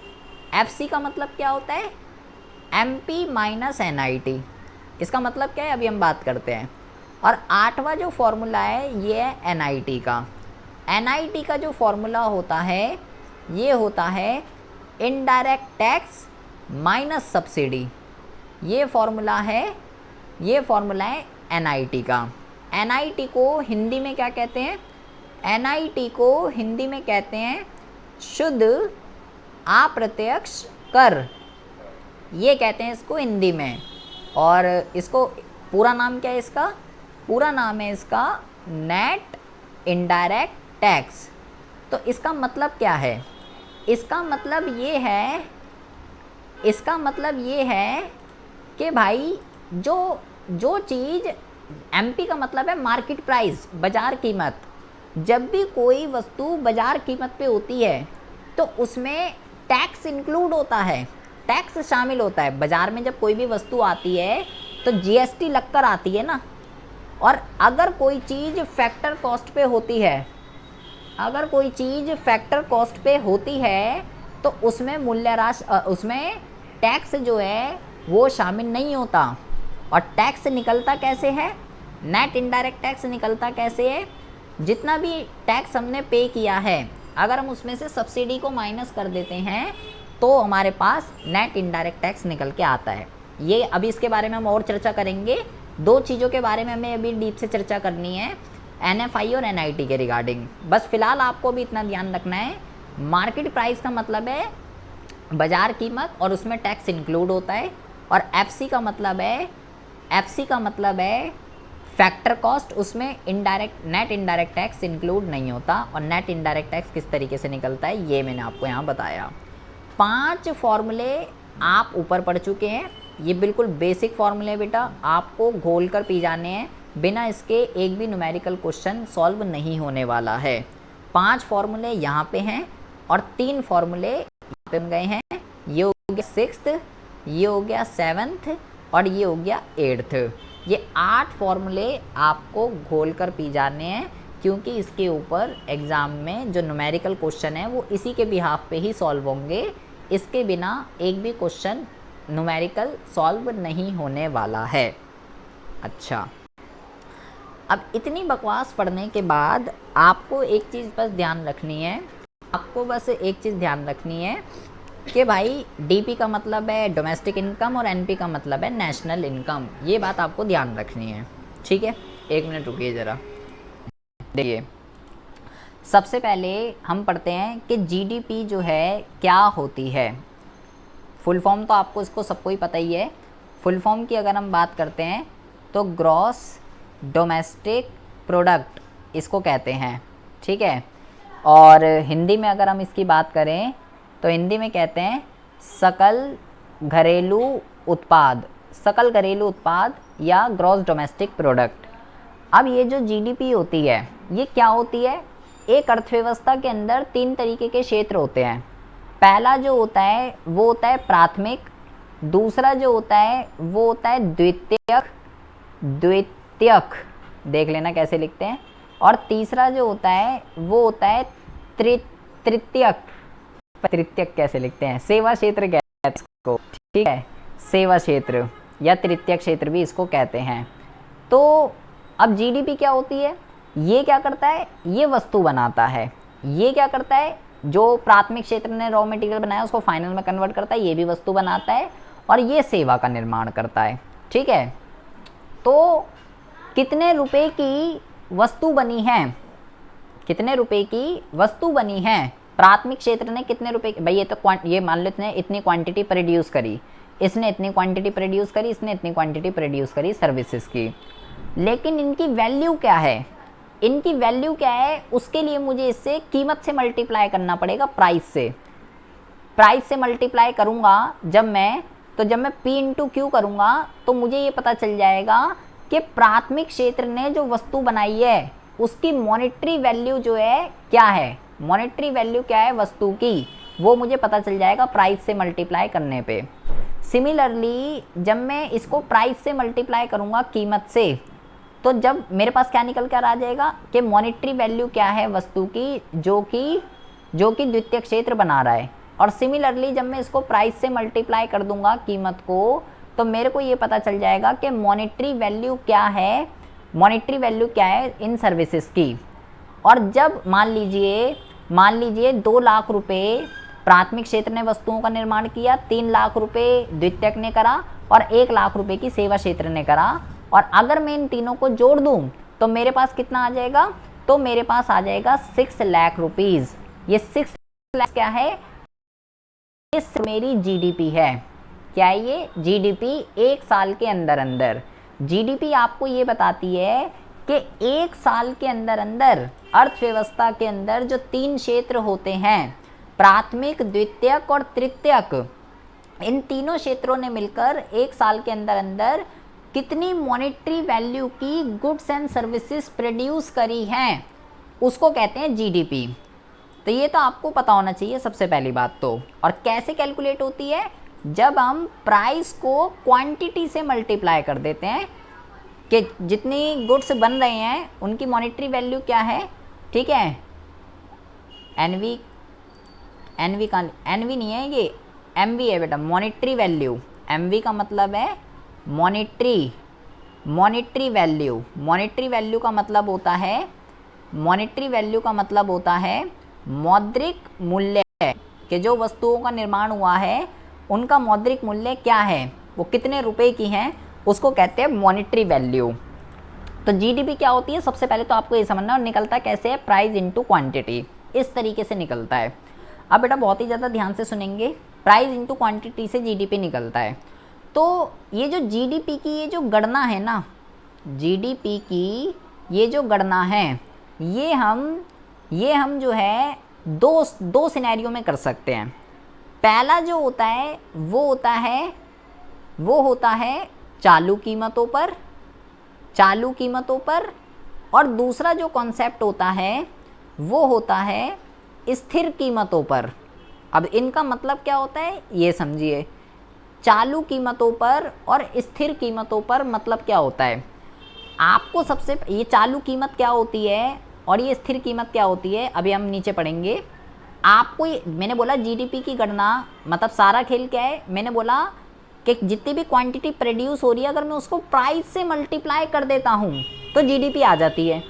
FC का मतलब क्या होता है, एमपी माइनस एनआईटी। इसका मतलब क्या है अभी हम बात करते हैं। और 8वां जो फॉर्मूला है ये है एनआईटी का। एनआईटी का जो फॉर्मूला होता है ये होता है इनडायरेक्ट टैक्स माइनस सब्सिडी। ये फॉर्मूला है एनआईटी का। NIT को हिंदी में क्या कहते हैं? NIT को हिंदी में कहते हैं शुद्ध अप्रत्यक्ष कर, ये कहते हैं इसको हिंदी में। और इसको पूरा नाम क्या है? इसका पूरा नाम है इसका नेट इनडायरेक्ट टैक्स। तो इसका मतलब क्या है? इसका मतलब ये है कि भाई जो चीज़, MP का मतलब है मार्केट प्राइस, बाज़ार कीमत। जब भी कोई वस्तु बाज़ार कीमत पे होती है तो उसमें टैक्स इंक्लूड होता है, टैक्स शामिल होता है। बाज़ार में जब कोई भी वस्तु आती है तो GST लगकर आती है ना। और अगर कोई चीज़ फैक्टर कॉस्ट पे होती है, तो उसमें उसमें टैक्स जो है वो शामिल नहीं होता। और टैक्स निकलता कैसे है? नेट इनडायरेक्ट टैक्स निकलता कैसे है? जितना भी टैक्स हमने पे किया है, अगर हम उसमें से सब्सिडी को माइनस कर देते हैं तो हमारे पास नेट इनडायरेक्ट टैक्स निकल के आता है। ये अभी इसके बारे में हम और चर्चा करेंगे। 2 चीज़ों के बारे में हमें अभी डीप से चर्चा करनी है, NFI और NIT के रिगार्डिंग। बस फिलहाल आपको भी इतना ध्यान रखना है, मार्केट प्राइस का मतलब है बाज़ार कीमत और उसमें टैक्स इंक्लूड होता है। और FC का मतलब है फैक्टर कॉस्ट, उसमें नेट इनडायरेक्ट टैक्स इंक्लूड नहीं होता। और नेट इनडायरेक्ट टैक्स किस तरीके से निकलता है ये मैंने आपको यहाँ बताया। 5 फॉर्मूले आप ऊपर पढ़ चुके हैं, ये बिल्कुल बेसिक फॉर्मूले बेटा, आपको घोल कर पी जाने हैं, बिना इसके एक भी न्यूमेरिकल क्वेश्चन सॉल्व नहीं होने वाला है। 5 फॉर्मूले यहाँ पे हैं और 3 फॉर्मूले यहाँ पे गए हैं। ये हो गया 6th, ये हो गया 7th और ये हो गया 8th। ये 8 फॉर्मूले आपको घोल कर पी जाने हैं, क्योंकि इसके ऊपर एग्ज़ाम में जो न्यूमेरिकल क्वेश्चन है वो इसी के बिहाफ पे ही सॉल्व होंगे। इसके बिना एक भी क्वेश्चन न्यूमेरिकल सॉल्व नहीं होने वाला है। अच्छा, अब इतनी बकवास पढ़ने के बाद आपको एक चीज़ बस ध्यान रखनी है, कि भाई DP का मतलब है डोमेस्टिक इनकम और NP का मतलब है नेशनल इनकम। ये बात आपको ध्यान रखनी है, ठीक है? 1 मिनट रुकिए ज़रा। देखिए, सबसे पहले हम पढ़ते हैं कि GDP जो है क्या होती है। फुल फॉर्म तो आपको इसको सबको ही पता ही है। फुल फॉर्म की अगर हम बात करते हैं तो ग्रॉस डोमेस्टिक प्रोडक्ट इसको कहते हैं, ठीक है? और हिंदी में अगर हम इसकी बात करें तो हिंदी में कहते हैं सकल घरेलू उत्पाद या ग्रॉस डोमेस्टिक प्रोडक्ट। अब ये जो GDP होती है ये क्या होती है? एक अर्थव्यवस्था के अंदर 3 तरीके के क्षेत्र होते हैं। पहला जो होता है वो होता है प्राथमिक, दूसरा जो होता है वो होता है द्वितीयक, देख लेना कैसे लिखते हैं, और तीसरा जो होता है वो होता है तृतीयक कैसे लिखते हैं, सेवा क्षेत्र कहते हैं इसको, ठीक है? सेवा क्षेत्र या तृतीयक क्षेत्र भी इसको कहते हैं। तो अब GDP क्या होती है? ये क्या करता है? ये वस्तु बनाता है। ये क्या करता है? जो प्राथमिक क्षेत्र ने रॉ मटेरियल बनाया उसको फाइनल में कन्वर्ट करता है, ये भी वस्तु बनाता है। और ये सेवा का निर्माण करता है, ठीक है? तो कितने रुपए की वस्तु बनी है? प्राथमिक क्षेत्र ने कितने रुपए, भाई ये मान लेते हैं इतनी क्वांटिटी प्रोड्यूस करी, इसने इतनी क्वांटिटी प्रोड्यूस करी, इसने इतनी क्वांटिटी प्रोड्यूस करी सर्विसेज की। लेकिन इनकी वैल्यू क्या है? उसके लिए मुझे इससे कीमत से मल्टीप्लाई करना पड़ेगा, प्राइस से मल्टीप्लाई करूंगा जब मैं P इंटू क्यू करूंगा तो मुझे ये पता चल जाएगा कि प्राथमिक क्षेत्र ने जो वस्तु बनाई है उसकी मॉनेटरी वैल्यू जो है क्या है, वस्तु की, वो मुझे पता चल जाएगा प्राइस से मल्टीप्लाई करने पे। सिमिलरली जब मैं इसको प्राइस से मल्टीप्लाई करूंगा कीमत से, तो जब मेरे पास क्या निकल कर आ जाएगा कि मॉनेटरी वैल्यू क्या है वस्तु की, जो कि द्वितीय क्षेत्र बना रहा है। और सिमिलरली जब मैं इसको प्राइस से मल्टीप्लाई कर दूंगा कीमत को, तो मेरे को ये पता चल जाएगा कि मॉनेटरी वैल्यू क्या है इन सर्विसेज की। और जब मान लीजिए 2 लाख रुपए प्राथमिक क्षेत्र ने वस्तुओं का निर्माण किया, 3 लाख रुपए द्वितीयक ने करा और 1 लाख रुपए की सेवा क्षेत्र ने करा। और अगर मैं इन तीनों को जोड़ दूं तो मेरे पास कितना आ जाएगा, तो मेरे पास आ जाएगा 6 लाख रुपीज़। ये 6 लाख क्या है, इस मेरी जीडीपी है। क्या है ये, जीडीपी एक साल के अंदर अंदर। जीडीपी आपको ये बताती है कि एक साल के अंदर अंदर अर्थव्यवस्था के अंदर जो 3 क्षेत्र होते हैं, प्राथमिक, द्वितीयक और तृतीयक, इन तीनों क्षेत्रों ने मिलकर एक साल के अंदर अंदर कितनी मॉनेटरी वैल्यू की गुड्स एंड सर्विसेज प्रोड्यूस करी हैं, उसको कहते हैं जीडीपी। तो ये तो आपको पता होना चाहिए सबसे पहली बात तो। और कैसे कैलकुलेट होती है, जब हम प्राइस को क्वांटिटी से मल्टीप्लाई कर देते हैं कि जितनी गुड्स बन रहे हैं उनकी मॉनेटरी वैल्यू क्या है, ठीक है। एनवी नहीं है ये, एमवी है बेटा, मॉनेटरी वैल्यू। एमवी का मतलब है मॉनेटरी वैल्यू। मॉनेटरी वैल्यू का मतलब होता है, मॉनेटरी वैल्यू का मतलब होता है मौद्रिक मूल्य, कि जो वस्तुओं का निर्माण हुआ है उनका मौद्रिक मूल्य क्या है, वो कितने रुपए की हैं, उसको कहते हैं मॉनेटरी वैल्यू। तो जीडीपी क्या होती है, सबसे पहले तो आपको ये समझना, और निकलता कैसे है, प्राइस इनटू क्वांटिटी, इस तरीके से निकलता है। अब बेटा बहुत ही ज़्यादा ध्यान से सुनेंगे, प्राइस इनटू क्वांटिटी से जीडीपी निकलता है। तो ये जो जीडीपी की ये जो गणना है ना, जीडीपी की ये जो गणना है, ये हम जो है दो सिनेरियो में कर सकते हैं। पहला जो होता है वो होता है चालू कीमतों पर, और दूसरा जो कॉन्सेप्ट होता है वो होता है स्थिर कीमतों पर। अब इनका मतलब क्या होता है ये समझिए, चालू कीमतों पर और स्थिर कीमतों पर मतलब क्या होता है। आपको सबसे ये चालू कीमत क्या होती है और ये स्थिर कीमत क्या होती है, अभी हम नीचे पढ़ेंगे। आपको मैंने बोला जीडीपी की गणना, मतलब सारा खेल क्या है, मैंने बोला कि जितनी भी क्वांटिटी प्रोड्यूस हो रही है अगर मैं उसको प्राइस से मल्टीप्लाई कर देता हूँ तो जीडीपी आ जाती है।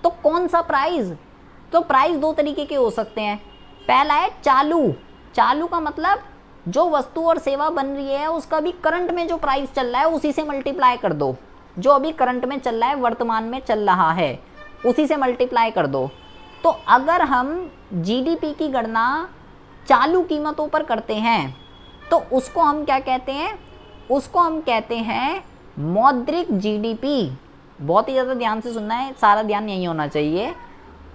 तो कौन सा प्राइस, तो प्राइस 2 तरीके के हो सकते हैं। पहला है चालू का मतलब जो वस्तु और सेवा बन रही है उसका भी करंट में जो प्राइस चल रहा है उसी से मल्टीप्लाई कर दो, जो अभी करंट में चल रहा है, वर्तमान में चल रहा है, उसी से मल्टीप्लाई कर दो। तो अगर हम जीडीपी की गणना चालू कीमतों पर करते हैं तो उसको हम क्या कहते हैं, उसको हम कहते हैं मौद्रिक जीडीपी। बहुत ही ज़्यादा ध्यान से सुनना है, सारा ध्यान यही होना चाहिए।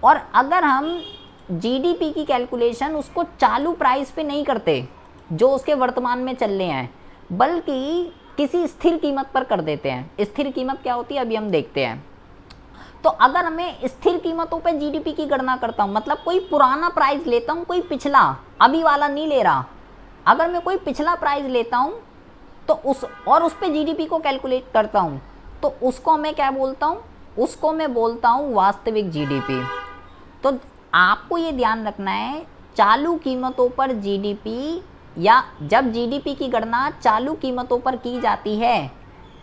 और अगर हम जीडीपी की कैलकुलेशन उसको चालू प्राइस पे नहीं करते जो उसके वर्तमान में चल रहे हैं, बल्कि किसी स्थिर कीमत पर कर देते हैं। स्थिर कीमत क्या होती है अभी हम देखते हैं। तो अगर मैं स्थिर कीमतों पे जीडीपी की गणना करता हूँ, मतलब कोई पुराना प्राइस लेता हूँ, कोई पिछला, अभी वाला नहीं ले रहा, अगर मैं कोई पिछला प्राइस लेता हूँ तो उस पे जीडीपी को कैलकुलेट करता हूँ तो उसको मैं क्या बोलता हूँ, उसको मैं बोलता हूँ वास्तविक जीडीपी। तो आपको ये ध्यान रखना है, चालू कीमतों पर जीडीपी, या जब जीडीपी की गणना चालू कीमतों पर की जाती है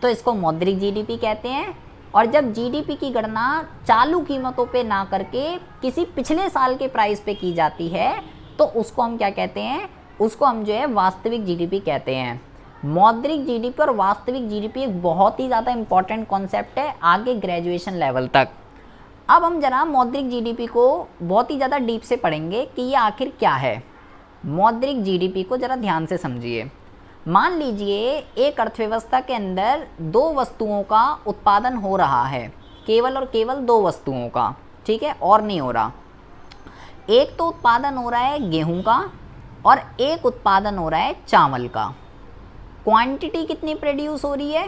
तो इसको मौद्रिक जीडीपी कहते हैं, और जब जीडीपी की गणना चालू कीमतों पे ना करके किसी पिछले साल के प्राइस पे की जाती है तो उसको हम क्या कहते हैं, उसको हम जो है वास्तविक जीडीपी कहते हैं। मौद्रिक जीडीपी और वास्तविक जीडीपी एक बहुत ही ज़्यादा इंपॉर्टेंट कॉन्सेप्ट है आगे ग्रेजुएशन लेवल तक। अब हम जरा मौद्रिक जीडीपी को बहुत ही ज़्यादा डीप से पढ़ेंगे कि ये आखिर क्या है। मौद्रिक जीडीपी को ज़रा ध्यान से समझिए। मान लीजिए एक अर्थव्यवस्था के अंदर 2 वस्तुओं का उत्पादन हो रहा है, केवल और केवल 2 वस्तुओं का, ठीक है, और नहीं हो रहा। एक तो उत्पादन हो रहा है गेहूं का और एक उत्पादन हो रहा है चावल का। क्वांटिटी कितनी प्रोड्यूस हो रही है,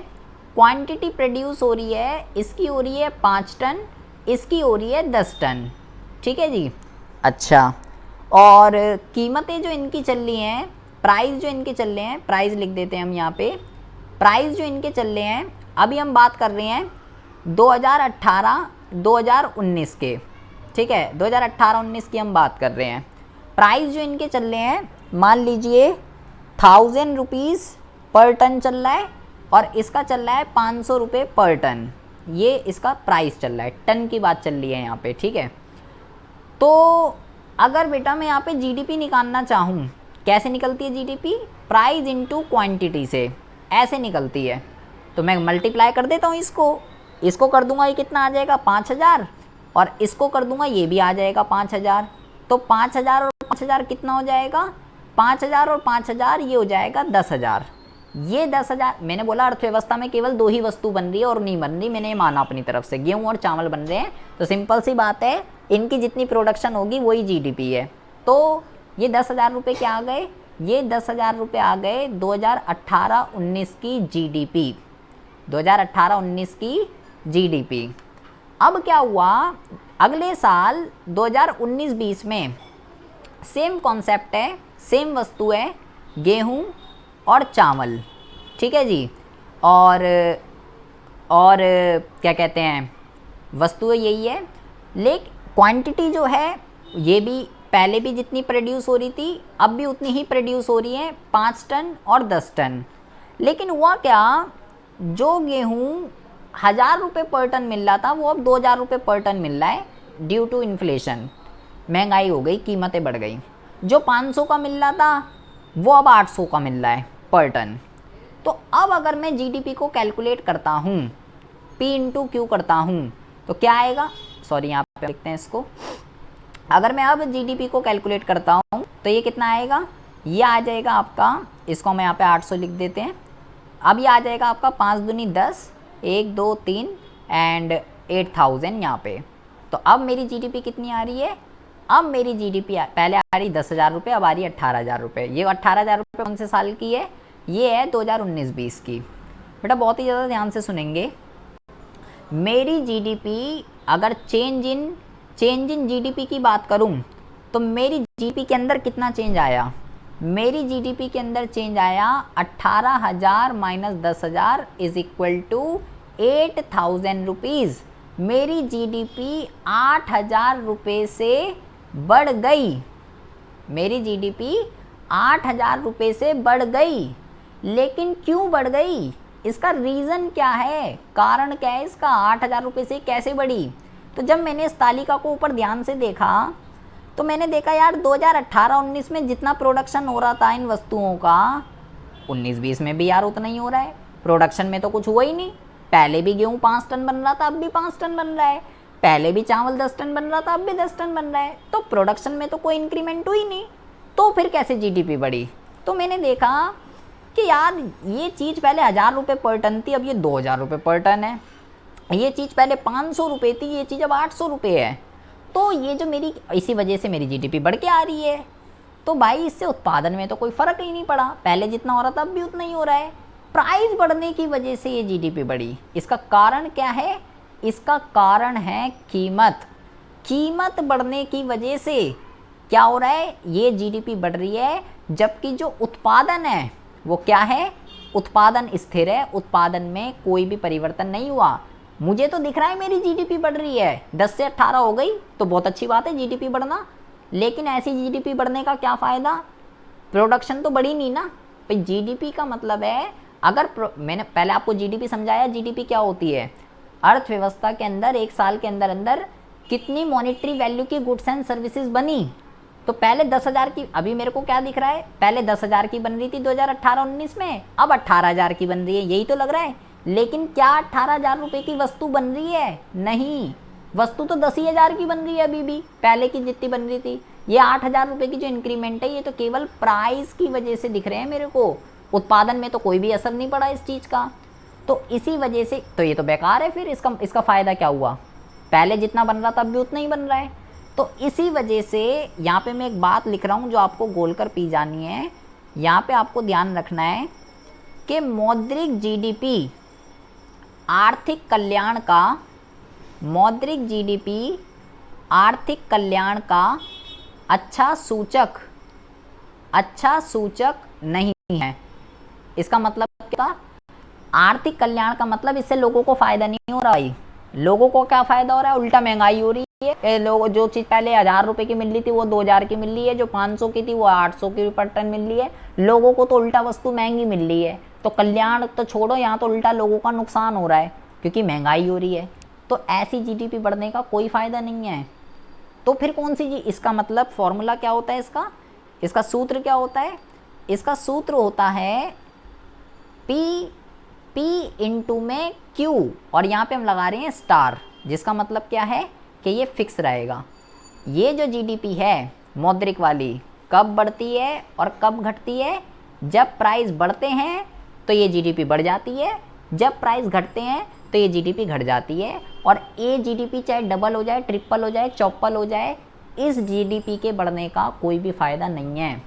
क्वांटिटी प्रोड्यूस हो रही है, इसकी हो रही है 5 टन, इसकी हो रही है 10 टन, ठीक है जी। अच्छा, और कीमतें जो इनकी चल रही हैं, प्राइस जो इनके चल रहे हैं, प्राइस लिख देते हैं हम यहाँ पे, प्राइस जो इनके चल रहे हैं, अभी हम बात कर रहे हैं 2018-2019 के, ठीक है, 2018-19 की हम बात कर रहे हैं। प्राइस जो इनके चल रहे हैं, मान लीजिए 1000 रुपीज़ पर टन चल रहा है और इसका चल रहा है 500 रुपये पर टन, ये इसका प्राइस चल रहा है, टन की बात चल रही है यहाँ पे, ठीक है। तो अगर बेटा मैं यहाँ पे जीडीपी निकालना चाहूँ, कैसे निकलती है जीडीपी, प्राइस इनटू क्वांटिटी से, ऐसे निकलती है। तो मैं मल्टीप्लाई कर देता हूँ इसको, इसको कर दूंगा ये कितना आ जाएगा 5000, और इसको कर दूंगा ये भी आ जाएगा 5000। तो 5000 और 5000 कितना हो जाएगा, 5000 और 5000 ये हो जाएगा 10,000। ये 10,000, मैंने बोला अर्थव्यवस्था में केवल 2 ही वस्तु बन रही है और नहीं बन रही, मैंने ये माना अपनी तरफ से, गेहूं और चावल बन रहे हैं। तो सिंपल सी बात है, इनकी जितनी प्रोडक्शन होगी वही जीडीपी है। तो ये 10,000 रुपये क्या आ गए, ये 10,000 रुपये आ गए 2018-19 की जीडीपी, 2018-19 की जीडीपी। अब क्या हुआ, अगले साल 2019-20 में सेम कॉन्सेप्ट है, सेम वस्तु है, गेहूं और चावल, ठीक है जी। और क्या कहते हैं, वस्तु यही है, लेकिन क्वांटिटी जो है ये भी पहले भी जितनी प्रोड्यूस हो रही थी अब भी उतनी ही प्रोड्यूस हो रही है, 5 टन और 10 टन। लेकिन हुआ क्या, जो गेहूं 1,000 रुपये पर टन मिल रहा था वो अब 2,000 रुपये पर टन मिल रहा है, ड्यू टू इन्फ्लेशन, महंगाई हो गई, कीमतें बढ़ गई। जो 500 का मिल रहा था वो अब 800 का मिल रहा है पर टन। तो अब अगर मैं जीडीपी को कैलकुलेट करता हूँ, P इंटू क्यू करता हूँ, तो क्या आएगा, सॉरी यहाँ पे लिखते हैं इसको, अगर मैं अब जीडीपी को कैलकुलेट करता हूँ तो ये कितना आएगा, ये आ जाएगा आपका, इसको मैं यहाँ पे 800 लिख देते हैं। अब ये आ जाएगा आपका 5 दूनी 10, 1 2 3 एंड 8,000 यहाँ पे। तो अब मेरी जीडीपी कितनी आ रही है, अब मेरी जीडीपी पहले आ रही 10,000 रुपये, अब आ रही है 18,000 रुपये। ये 18,000 रुपये कौन से साल की है, ये है 2019-20 की। बेटा बहुत ही ज़्यादा ध्यान से सुनेंगे, मेरी जीडीपी अगर चेंज इन जीडीपी की बात करूं तो मेरी जीडीपी के अंदर कितना चेंज आया, मेरी जीडीपी के अंदर चेंज आया 18,000 minus 10,000 is equal to 8,000 rupees. मेरी जीडीपी 8,000 रुपये से बढ़ गई, मेरी जीडीपी 8,000 रुपये से बढ़ गई। लेकिन क्यों बढ़ गई, इसका रीज़न क्या है, कारण क्या है इसका, 8,000 रुपये से कैसे बढ़ी। तो जब मैंने इस तालिका को ऊपर ध्यान से देखा तो मैंने देखा यार 2018-19 में जितना प्रोडक्शन हो रहा था इन वस्तुओं का 19-20 में भी यार उतना ही हो रहा है। प्रोडक्शन में तो कुछ हुआ ही नहीं, पहले भी गेहूँ 5 टन बन रहा था, अब भी 5 टन बन रहा है, पहले भी चावल 10 टन बन रहा था, अब भी 10 टन बन रहा है। तो प्रोडक्शन में तो कोई इंक्रीमेंट हुई नहीं, तो फिर कैसे जीडीपी बढ़ी। तो मैंने देखा कि यार ये चीज़ पहले 1,000 रुपये पर टन थी, अब ये 2,000 रुपये पर टन है, ये चीज़ पहले 500 रुपये थी, ये चीज़ अब 800 रुपये है। तो ये जो मेरी, इसी वजह से मेरी जीडीपी बढ़ के आ रही है। तो भाई इससे उत्पादन में तो कोई फ़र्क ही नहीं पड़ा, पहले जितना हो रहा था अब भी उतना ही हो रहा है, प्राइस बढ़ने की वजह से ये जीडीपी बढ़ी। इसका कारण क्या है, इसका कारण है कीमत, कीमत बढ़ने की वजह से क्या हो रहा है, ये जीडीपी बढ़ रही है, जबकि जो उत्पादन है वो क्या है, उत्पादन स्थिर है, उत्पादन में कोई भी परिवर्तन नहीं हुआ। मुझे तो दिख रहा है मेरी जीडीपी बढ़ रही है, 10 से 18 हो गई तो बहुत अच्छी बात है जीडीपी बढ़ना, लेकिन ऐसी जीडीपी बढ़ने का क्या फ़ायदा, प्रोडक्शन तो बढ़ी नहीं ना भाई। जीडीपी का मतलब है, अगर मैंने पहले आपको जीडीपी समझाया, जीडीपी क्या होती है, अर्थव्यवस्था के अंदर एक साल के अंदर अंदर कितनी मॉनेटरी वैल्यू की गुड्स एंड सर्विसेज बनी। तो पहले 10,000 की, अभी मेरे को क्या दिख रहा है, पहले 10,000 की बन रही थी 2018-19 में, अब 18,000 की बन रही है, यही तो लग रहा है। लेकिन क्या 18,000 रुपये की वस्तु बन रही है, नहीं, वस्तु तो 10,000 की बन रही है अभी भी, पहले की जितनी बन रही थी। ये 8,000 रुपये की जो इंक्रीमेंट है ये तो केवल प्राइस की वजह से दिख रहे हैं मेरे को, उत्पादन में तो कोई भी असर नहीं पड़ा इस चीज़ का। तो इसी वजह से तो ये तो बेकार है, फिर इसका फ़ायदा क्या हुआ, पहले जितना बन रहा था अब भी उतना ही बन रहा है। तो इसी वजह से यहाँ पे मैं एक बात लिख रहा हूँ जो आपको गोल कर पी जानी है। यहाँ पे आपको ध्यान रखना है कि मौद्रिक जीडीपी आर्थिक कल्याण का, मौद्रिक जीडीपी आर्थिक कल्याण का अच्छा सूचक नहीं है। इसका मतलब क्या, आर्थिक कल्याण का मतलब इससे लोगों को फ़ायदा नहीं हो रहा भाई। लोगों को क्या फ़ायदा हो रहा है, उल्टा महंगाई हो रही है। लोग, जो चीज़ पहले 1,000 रुपये की मिल रही थी वो 2,000 की मिल रही है, जो 500 की थी वो 800 की पर टन मिल रही है। लोगों को तो उल्टा वस्तु महंगी मिल रही है। तो कल्याण तो छोड़ो, यहाँ तो उल्टा लोगों का नुकसान हो रहा है क्योंकि महंगाई हो रही है। तो ऐसी जीडीपी बढ़ने का कोई फ़ायदा नहीं है। तो फिर कौन सी इसका मतलब फॉर्मूला क्या होता है, इसका सूत्र क्या होता है, इसका सूत्र होता है P P इंटू में Q, और यहाँ पे हम लगा रहे हैं स्टार, जिसका मतलब क्या है कि ये फिक्स रहेगा। ये जो जीडीपी है मौद्रिक वाली कब बढ़ती है और कब घटती है? जब प्राइस बढ़ते हैं तो ये जीडीपी बढ़ जाती है, जब प्राइस घटते हैं तो ये जीडीपी घट जाती है। और ये जीडीपी चाहे डबल हो जाए, ट्रिपल हो जाए, चौपल हो जाए, इस जीडीपी के बढ़ने का कोई भी फ़ायदा नहीं है।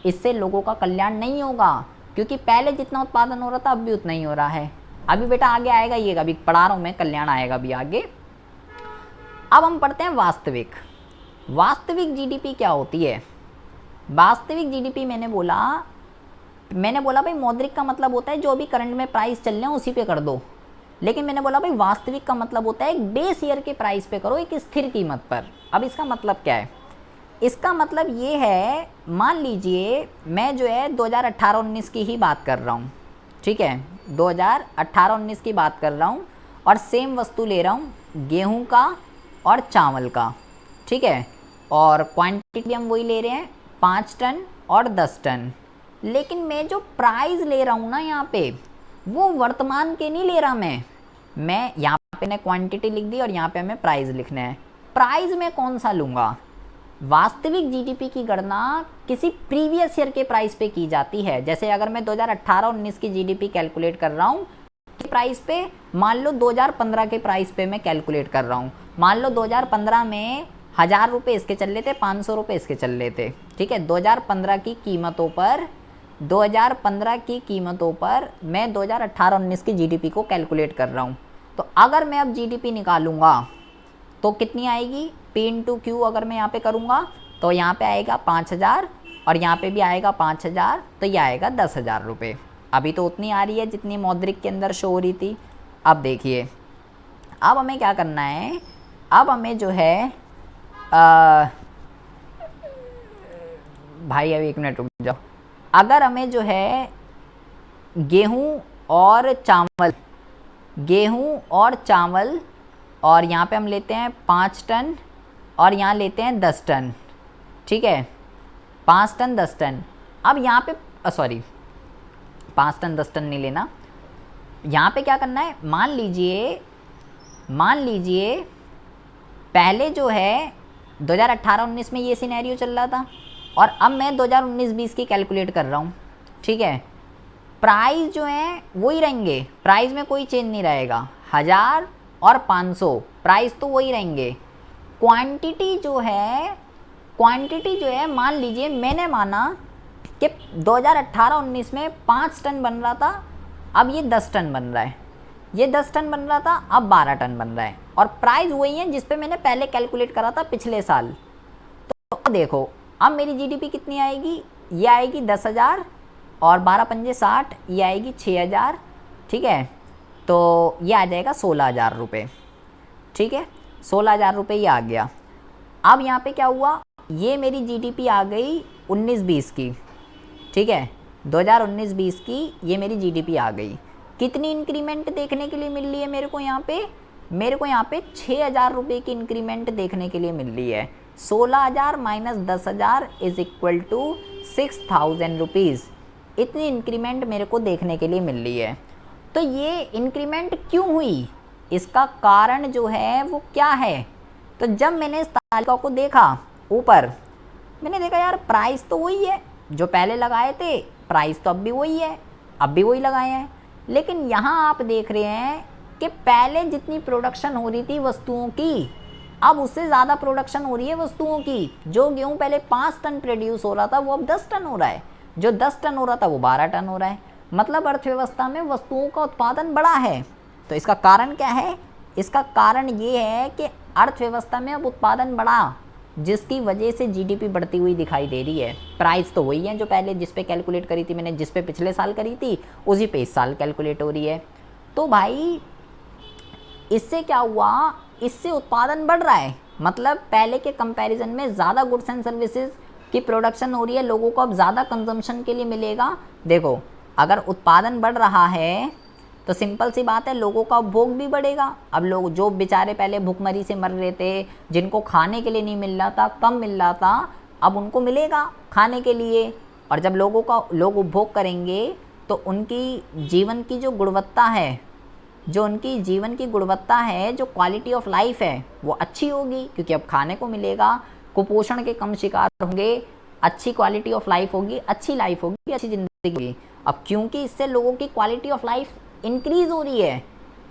इससे लोगों का कल्याण नहीं होगा, क्योंकि पहले जितना उत्पादन हो रहा था अब भी उतना ही हो रहा है। अभी बेटा आगे आएगा, ये अभी पढ़ा रहा हूँ मैं, कल्याण आएगा भी आगे। अब हम पढ़ते हैं वास्तविक। वास्तविक जीडीपी क्या होती है? वास्तविक जीडीपी मैंने बोला भाई मौद्रिक का मतलब होता है जो अभी करंट में प्राइस चल रहे हैं उसी पे कर दो, लेकिन मैंने बोला भाई वास्तविक का मतलब होता है एक बेस ईयर के प्राइस पे करो, एक स्थिर कीमत पर। अब इसका मतलब क्या है? इसका मतलब ये है, मान लीजिए मैं जो है 2018-19 की ही बात कर रहा हूँ, ठीक है, 2018-19 की बात कर रहा हूँ, और सेम वस्तु ले रहा हूँ गेहूँ का और चावल का, ठीक है, और क्वांटिटी हम वही ले रहे हैं 5 टन और 10 टन। लेकिन मैं जो प्राइस ले रहा हूँ ना यहाँ पे, वो वर्तमान के नहीं ले रहा मैं यहाँ पे ने क्वांटिटी लिख दी और यहाँ पे हमें प्राइस लिखना है। प्राइस में कौन सा लूँगा? वास्तविक जीडीपी की गणना किसी प्रीवियस ईयर के प्राइस पे की जाती है। जैसे अगर मैं 2018-19 की जीडीपी कैलकुलेट कर रहा हूँ प्राइस पे, मान लो 2015 के प्राइस पे मैं कैलकुलेट कर रहा हूँ, मान लो 2015 में 1000 रुपये इसके चल रहे थे, 500 रुपये इसके चल रहे थे, ठीक है। 2015 की कीमतों पर मैं 2018-19 की जीडीपी को कैलकुलेट कर रहा हूँ। तो अगर मैं अब जीडीपी निकालूंगा तो कितनी आएगी? P इंटू क्यू अगर मैं यहाँ पे करूँगा तो यहाँ पे आएगा 5000 और यहाँ पे भी आएगा 5000, तो ये आएगा 10,000 रुपये। अभी तो उतनी आ रही है जितनी मौद्रिक के अंदर शो हो रही थी। अब देखिए, अब हमें क्या करना है? अब हमें जो है भाई अभी 1 मिनट रुक जाओ। अगर हमें जो है गेहूँ और चावल और यहाँ पे हम लेते हैं 5 टन और यहाँ लेते हैं 10 टन, ठीक है, 5 टन 10 टन। अब यहाँ पे 5 टन 10 टन नहीं लेना, यहाँ पे क्या करना है? मान लीजिए पहले जो है 2018-19 में ये सिनेरियो चल रहा था और अब मैं 2019-20 की कैलकुलेट कर रहा हूँ, ठीक है। प्राइस जो है वही रहेंगे, प्राइस में कोई चेंज नहीं रहेगा, 1000 और 500 प्राइस तो वही रहेंगे। क्वांटिटी जो है मान लीजिए मैंने माना कि 2018-19 में 5 टन बन रहा था, अब ये 10 टन बन रहा है, ये 10 टन बन रहा था, अब 12 टन बन रहा है, और प्राइस वही है जिस पे मैंने पहले कैलकुलेट करा था पिछले साल। तो देखो अब मेरी जीडीपी कितनी आएगी? ये आएगी 10,000 और 12 पंजे 60, ये आएगी 6,000, ठीक है। तो ये आ जाएगा 16,000 रुपये, ठीक है, 16,000 रुपये ये आ गया। अब यहाँ पे क्या हुआ? ये मेरी जीडीपी आ गई 19-20 की, ठीक है, 2019-20 की ये मेरी जीडीपी आ गई। कितनी इंक्रीमेंट देखने के लिए मिल रही है मेरे को यहाँ पे? 6,000 रुपये की इंक्रीमेंट देखने के लिए मिल रही है। 16,000 minus 10,000 is equal to 6,000 rupees. इतनी इंक्रीमेंट मेरे को देखने के लिए मिल रही है। तो ये इंक्रीमेंट क्यों हुई? इसका कारण जो है वो क्या है? तो जब मैंने इस तालिका को देखा ऊपर, मैंने देखा यार प्राइस तो वही है जो पहले लगाए थे, प्राइस तो अब भी वही है, अब भी वही लगाए हैं। लेकिन यहाँ आप देख रहे हैं कि पहले जितनी प्रोडक्शन हो रही थी वस्तुओं की, अब उससे ज़्यादा प्रोडक्शन हो रही है वस्तुओं की। जो गेहूँ पहले 5 टन प्रोड्यूस हो रहा था वो अब 10 टन हो रहा है, जो 10 टन हो रहा था वो 12 टन हो रहा है। मतलब अर्थव्यवस्था में वस्तुओं का उत्पादन बढ़ा है। तो इसका कारण क्या है? इसका कारण ये है कि अर्थव्यवस्था में अब उत्पादन बढ़ा, जिसकी वजह से जीडीपी बढ़ती हुई दिखाई दे रही है। प्राइस तो वही है जो पहले जिस पे कैलकुलेट करी थी मैंने, जिस पे पिछले साल करी थी उसी पे इस साल कैलकुलेट हो रही है। तो भाई इससे क्या हुआ? इससे उत्पादन बढ़ रहा है, मतलब पहले के कंपैरिजन में ज़्यादा गुड्स एंड सर्विसेज की प्रोडक्शन हो रही है, लोगों को अब ज़्यादा कंजम्पशन के लिए मिलेगा। देखो अगर उत्पादन बढ़ रहा है तो सिंपल सी बात है लोगों का उपभोग भी बढ़ेगा। अब लोग जो बेचारे पहले भूखमरी से मर रहे थे, जिनको खाने के लिए नहीं मिल रहा था, कम मिल रहा था, अब उनको मिलेगा खाने के लिए। और जब लोग उपभोग करेंगे तो उनकी जीवन की जो गुणवत्ता है, जो उनकी जीवन की गुणवत्ता है, जो क्वालिटी ऑफ लाइफ है वो अच्छी होगी, क्योंकि अब खाने को मिलेगा, कुपोषण के कम शिकार होंगे, अच्छी क्वालिटी ऑफ लाइफ होगी, अच्छी लाइफ होगी, अच्छी ज़िंदगी होगी। अब क्योंकि इससे लोगों की क्वालिटी ऑफ लाइफ इंक्रीज हो रही है,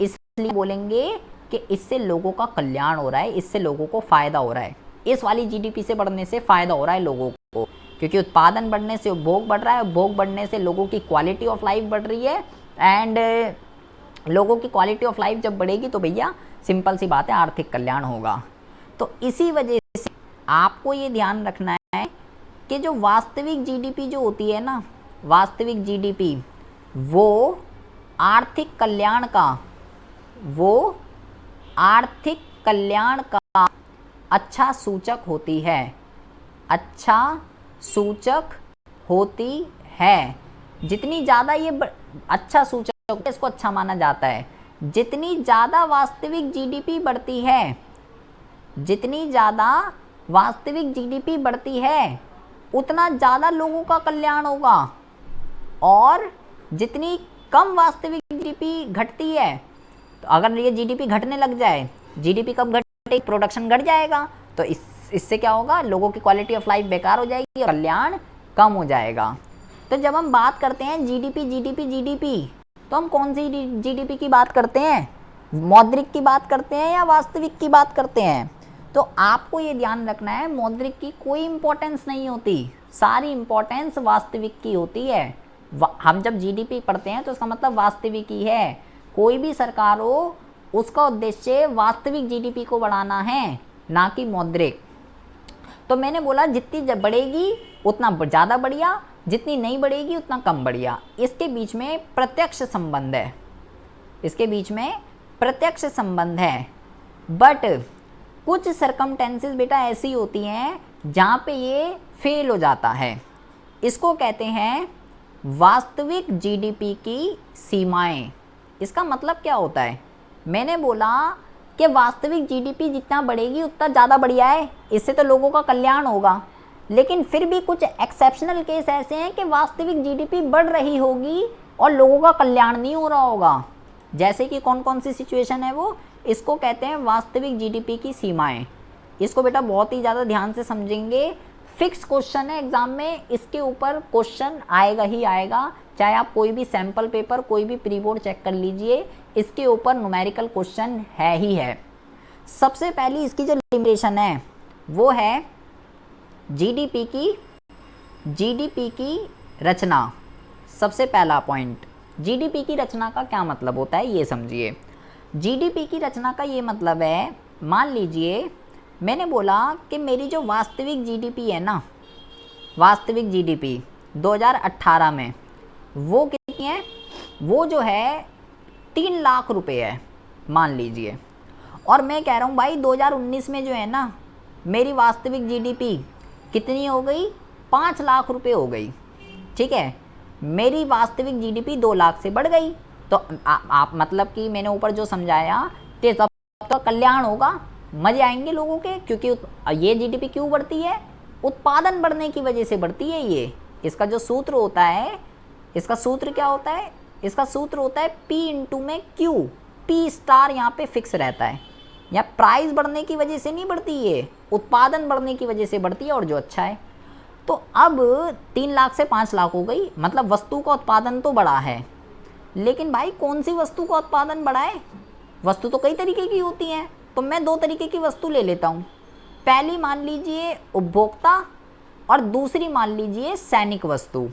इसलिए बोलेंगे कि इससे लोगों का कल्याण हो रहा है, इससे लोगों को फ़ायदा हो रहा है। इस वाली जीडीपी से बढ़ने से फ़ायदा हो रहा है लोगों को, क्योंकि उत्पादन बढ़ने से उपभोग बढ़ रहा है, उपभोग बढ़ने से लोगों की क्वालिटी ऑफ लाइफ बढ़ रही है। एंड लोगों की क्वालिटी ऑफ लाइफ जब बढ़ेगी तो भैया सिंपल सी बात है, आर्थिक कल्याण होगा। तो इसी वजह से आपको ये ध्यान रखना है कि जो वास्तविक जीडीपी जो होती है ना, वास्तविक जीडीपी वो आर्थिक कल्याण का, वो आर्थिक कल्याण का अच्छा सूचक होती है, अच्छा सूचक होती है। जितनी ज़्यादा ये अच्छा सूचक, इसको अच्छा माना जाता है, जितनी ज़्यादा वास्तविक जीडीपी बढ़ती है, जितनी ज़्यादा वास्तविक जीडीपी बढ़ती है उतना ज़्यादा लोगों का कल्याण होगा। और जितनी कम वास्तविक जीडीपी घटती है, तो अगर ये जीडीपी घटने लग जाए, जीडीपी कब घटे, प्रोडक्शन घट जाएगा, तो इससे क्या होगा, लोगों की क्वालिटी ऑफ लाइफ बेकार हो जाएगी और कल्याण कम हो जाएगा। तो जब हम बात करते हैं जीडीपी जीडीपी जीडीपी, तो हम कौन सी जीडीपी की बात करते हैं, मौद्रिक की बात करते हैं या वास्तविक की बात करते हैं? तो आपको ये ध्यान रखना है, मौद्रिक की कोई इंपॉर्टेंस नहीं होती, सारी इंपॉर्टेंस वास्तविक की होती है। हम जब जीडीपी पढ़ते हैं तो उसका मतलब वास्तविक ही है। कोई भी सरकार हो, उसका उद्देश्य वास्तविक जीडीपी को बढ़ाना है, ना कि मौद्रिक। तो मैंने बोला जितनी बढ़ेगी उतना ज़्यादा बढ़िया, जितनी नहीं बढ़ेगी उतना कम बढ़िया। इसके बीच में प्रत्यक्ष संबंध है, इसके बीच में प्रत्यक्ष संबंध है। बट कुछ सरकमटेंसेस बेटा ऐसी होती हैं जहाँ पे ये फेल हो जाता है। इसको कहते हैं वास्तविक जीडीपी की सीमाएं। इसका मतलब क्या होता है? मैंने बोला कि वास्तविक जीडीपी जितना बढ़ेगी उतना ज़्यादा बढ़िया है, इससे तो लोगों का कल्याण होगा। लेकिन फिर भी कुछ एक्सेप्शनल केस ऐसे हैं कि वास्तविक जीडीपी बढ़ रही होगी और लोगों का कल्याण नहीं हो रहा होगा। जैसे कि कौन कौन सी सिचुएशन है वो, इसको कहते हैं वास्तविक जीडीपी की सीमाएं। इसको बेटा बहुत ही ज़्यादा ध्यान से समझेंगे, फिक्स क्वेश्चन है एग्जाम में, इसके ऊपर क्वेश्चन आएगा ही आएगा। चाहे आप कोई भी सैम्पल पेपर, कोई भी प्री बोर्ड चेक कर लीजिए, इसके ऊपर न्यूमेरिकल क्वेश्चन है ही है। सबसे पहली इसकी जो लिमिटेशन है वो है जीडीपी की रचना। सबसे पहला पॉइंट, जीडीपी की रचना का क्या मतलब होता है ये समझिए। जीडीपी की रचना का ये मतलब है, मान लीजिए मैंने बोला कि मेरी जो वास्तविक जीडीपी है ना, वास्तविक जीडीपी 2018 में वो कितनी है, वो जो है 3 लाख रुपए है मान लीजिए। और मैं कह रहा हूँ भाई 2019 में जो है ना मेरी वास्तविक जीडीपी कितनी हो गई, 5 लाख रुपए हो गई। ठीक है, मेरी वास्तविक जीडीपी 2 लाख से बढ़ गई। तो आप मतलब कि मैंने ऊपर जो समझाया कि तब तो कल्याण होगा, मजे आएंगे लोगों के, क्योंकि ये जीडीपी क्यों बढ़ती है, उत्पादन बढ़ने की वजह से बढ़ती है ये। इसका जो सूत्र होता है, इसका सूत्र क्या होता है, इसका सूत्र होता है P इंटू में Q, P स्टार यहाँ पे फिक्स रहता है। यहाँ प्राइस बढ़ने की वजह से नहीं बढ़ती, ये उत्पादन बढ़ने की वजह से बढ़ती है, और जो अच्छा है। तो अब 3 लाख से 5 लाख हो गई, मतलब वस्तु का उत्पादन तो बढ़ा है। लेकिन भाई कौन सी वस्तु का उत्पादन बढ़ा है, वस्तु तो कई तरीके की होती हैं, तो मैं 2 तरीके की वस्तु ले लेता हूँ। पहली मान लीजिए उपभोक्ता और दूसरी मान लीजिए सैनिक वस्तु।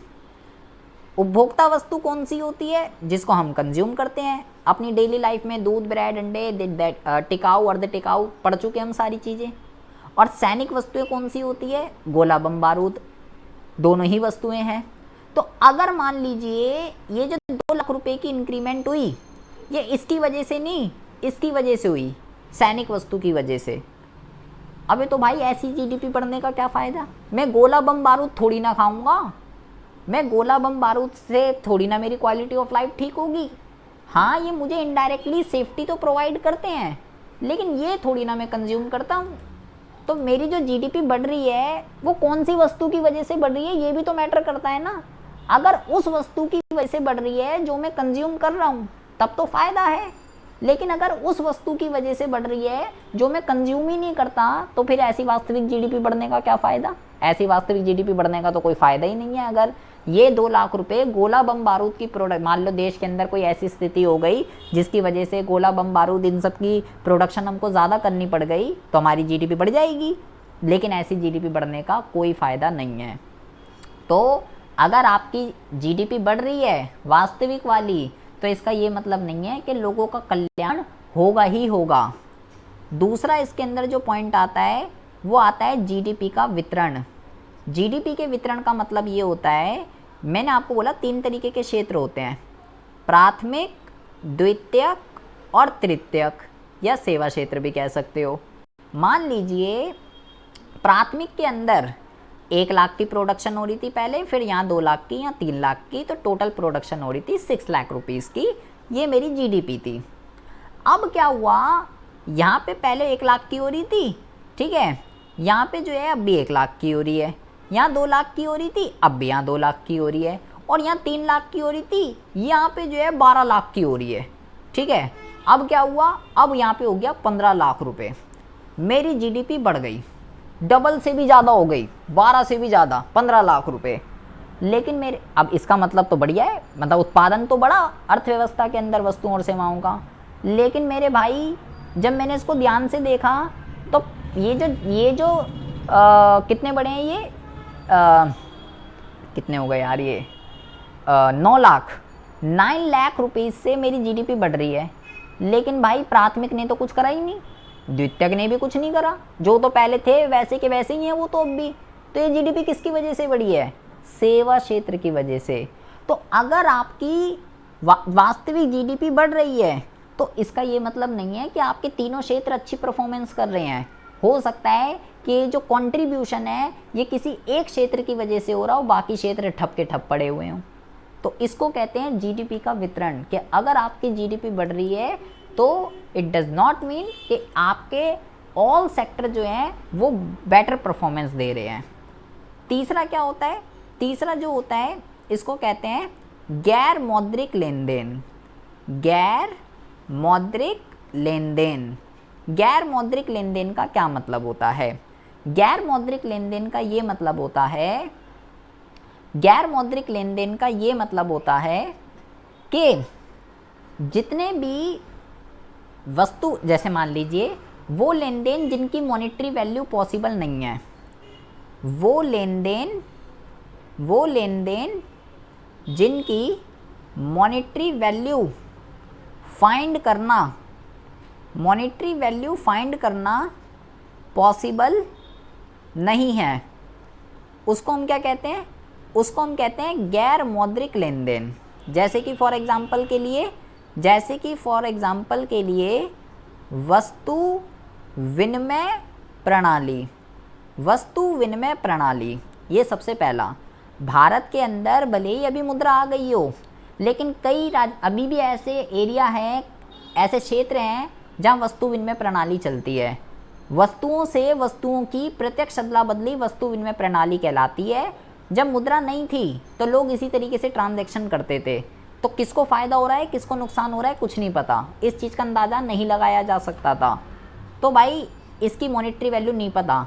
उपभोक्ता वस्तु कौन सी होती है, जिसको हम कंज्यूम करते हैं अपनी डेली लाइफ में, दूध, ब्रेड, अंडे, टिकाऊ, अर्ध टिकाऊ, पढ़ चुके हम सारी चीज़ें। और सैनिक वस्तुएं कौन सी होती है, गोला बम बारूद, दोनों ही वस्तुएं हैं। तो अगर मान लीजिए ये जो 2 लाख रुपए की इंक्रीमेंट हुई, ये इसकी वजह से नहीं, इसकी वजह से हुई, सैनिक वस्तु की वजह से। अबे तो भाई ऐसी जीडीपी बढ़ने का क्या फ़ायदा, मैं गोला बम बारूद थोड़ी ना खाऊंगा, मैं गोला बम बारूद से थोड़ी ना मेरी क्वालिटी ऑफ लाइफ ठीक होगी। हाँ, ये मुझे इनडायरेक्टली सेफ्टी तो प्रोवाइड करते हैं, लेकिन ये थोड़ी ना मैं कंज्यूम करता हूँ। तो मेरी जो जीडीपी बढ़ रही है वो कौन सी वस्तु की वजह से बढ़ रही है, ये भी तो मैटर करता है ना। अगर उस वस्तु की वजह से बढ़ रही है जो मैं कंज्यूम कर रहा हूँ तब तो फायदा है, लेकिन अगर उस वस्तु की वजह से बढ़ रही है जो मैं कंज्यूम ही नहीं करता तो फिर ऐसी वास्तविक जीडीपी बढ़ने का क्या फ़ायदा? ऐसी वास्तविक जीडीपी बढ़ने का तो कोई फ़ायदा ही नहीं है। अगर ये 2 लाख रुपए गोला बम बारूद की प्रोडक्ट, मान लो देश के अंदर कोई ऐसी स्थिति हो गई जिसकी वजह से गोला बम बारूद इन सब की प्रोडक्शन हमको ज़्यादा करनी पड़ गई तो हमारी जीडीपी बढ़ जाएगी, लेकिन ऐसी जीडीपी बढ़ने का कोई फ़ायदा नहीं है। तो अगर आपकी जीडीपी बढ़ रही है वास्तविक वाली तो इसका ये मतलब नहीं है कि लोगों का कल्याण होगा ही होगा। दूसरा इसके अंदर जो पॉइंट आता है वो आता है जीडीपी का वितरण। जीडीपी के वितरण का मतलब ये होता है, मैंने आपको बोला 3 तरीके के क्षेत्र होते हैं, प्राथमिक, द्वितीयक और तृतीयक, या सेवा क्षेत्र भी कह सकते हो। मान लीजिए प्राथमिक के अंदर 1 लाख की प्रोडक्शन हो रही थी पहले, फिर यहाँ 2 लाख की या 3 लाख की, तो टोटल प्रोडक्शन हो रही थी 6 लाख रुपीज़ की, ये मेरी जीडीपी थी। अब क्या हुआ, यहाँ पे पहले 1 लाख की हो रही थी, ठीक है, यहाँ पे जो है अब भी 1 लाख की हो रही है, यहाँ 2 लाख की हो रही थी, अब भी यहाँ 2 लाख की हो रही है, और यहाँ 3 लाख की हो रही थी, यहाँ पे जो है 12 लाख की हो रही है, ठीक है। अब क्या हुआ, अब यहाँ पे हो गया 15 लाख रुपए, मेरी जीडीपी बढ़ गई, डबल से भी ज़्यादा हो गई, 12 से भी ज़्यादा, 15 लाख रुपए। लेकिन मेरे, अब इसका मतलब तो बढ़िया है, मतलब उत्पादन तो बढ़ा अर्थव्यवस्था के अंदर वस्तुओं और सेवाओं का, लेकिन मेरे भाई जब मैंने इसको ध्यान से देखा तो ये जो कितने बड़े हैं ये, कितने हो गए यार ये, 9 लाख रुपीज़ से मेरी जीडीपी बढ़ रही है, लेकिन भाई प्राथमिक ने तो कुछ करा ही नहीं, द्वितीयक ने भी कुछ नहीं करा, जो तो पहले थे वैसे के वैसे ही हैं वो तो अब भी। तो ये जीडीपी किसकी वजह से बढ़ी है? सेवा क्षेत्र की वजह से। तो अगर आपकी वास्तविक जीडीपी बढ़ रही है तो इसका ये मतलब नहीं है कि आपके तीनों क्षेत्र अच्छी परफॉर्मेंस कर रहे हैं। हो सकता है कि जो कंट्रीब्यूशन है ये किसी एक क्षेत्र की वजह से हो रहा हो, बाकी क्षेत्र ठप के ठप पड़े हुए हों। तो इसको कहते हैं जीडीपी का वितरण, कि अगर आपकी जीडीपी बढ़ रही है तो इट डज नॉट मीन कि आपके ऑल सेक्टर जो हैं वो बेटर परफॉर्मेंस दे रहे हैं। तीसरा क्या होता है? तीसरा जो होता है इसको कहते हैं गैर मौद्रिक लेन देन। गैर मौद्रिक लेन देन। गैर मौद्रिक लेन देन का क्या मतलब होता है? गैर मौद्रिक लेन देन का ये मतलब होता है, गैर मौद्रिक लेन देन का ये मतलब होता है कि जितने भी वस्तु, जैसे मान लीजिए वो लेन देन जिनकी मॉनेटरी वैल्यू पॉसिबल नहीं है, वो लेन देन जिनकी मॉनेटरी वैल्यू फाइंड करना पॉसिबल नहीं है, उसको हम क्या कहते हैं? उसको हम कहते हैं गैर मौद्रिक लेन देन। जैसे कि फॉर एग्जांपल के लिए वस्तु विनिमय प्रणाली, ये सबसे पहला। भारत के अंदर भले ही अभी मुद्रा आ गई हो, लेकिन कई अभी भी ऐसे एरिया हैं, ऐसे क्षेत्र हैं जहाँ वस्तु विनिमय प्रणाली चलती है। वस्तुओं से वस्तुओं की प्रत्यक्ष अदला बदली वस्तु विनिमय प्रणाली कहलाती है। जब मुद्रा नहीं थी तो लोग इसी तरीके से ट्रांजैक्शन करते थे, तो किसको फ़ायदा हो रहा है किसको नुकसान हो रहा है कुछ नहीं पता, इस चीज़ का अंदाज़ा नहीं लगाया जा सकता था। तो भाई इसकी मॉनेटरी वैल्यू नहीं पता।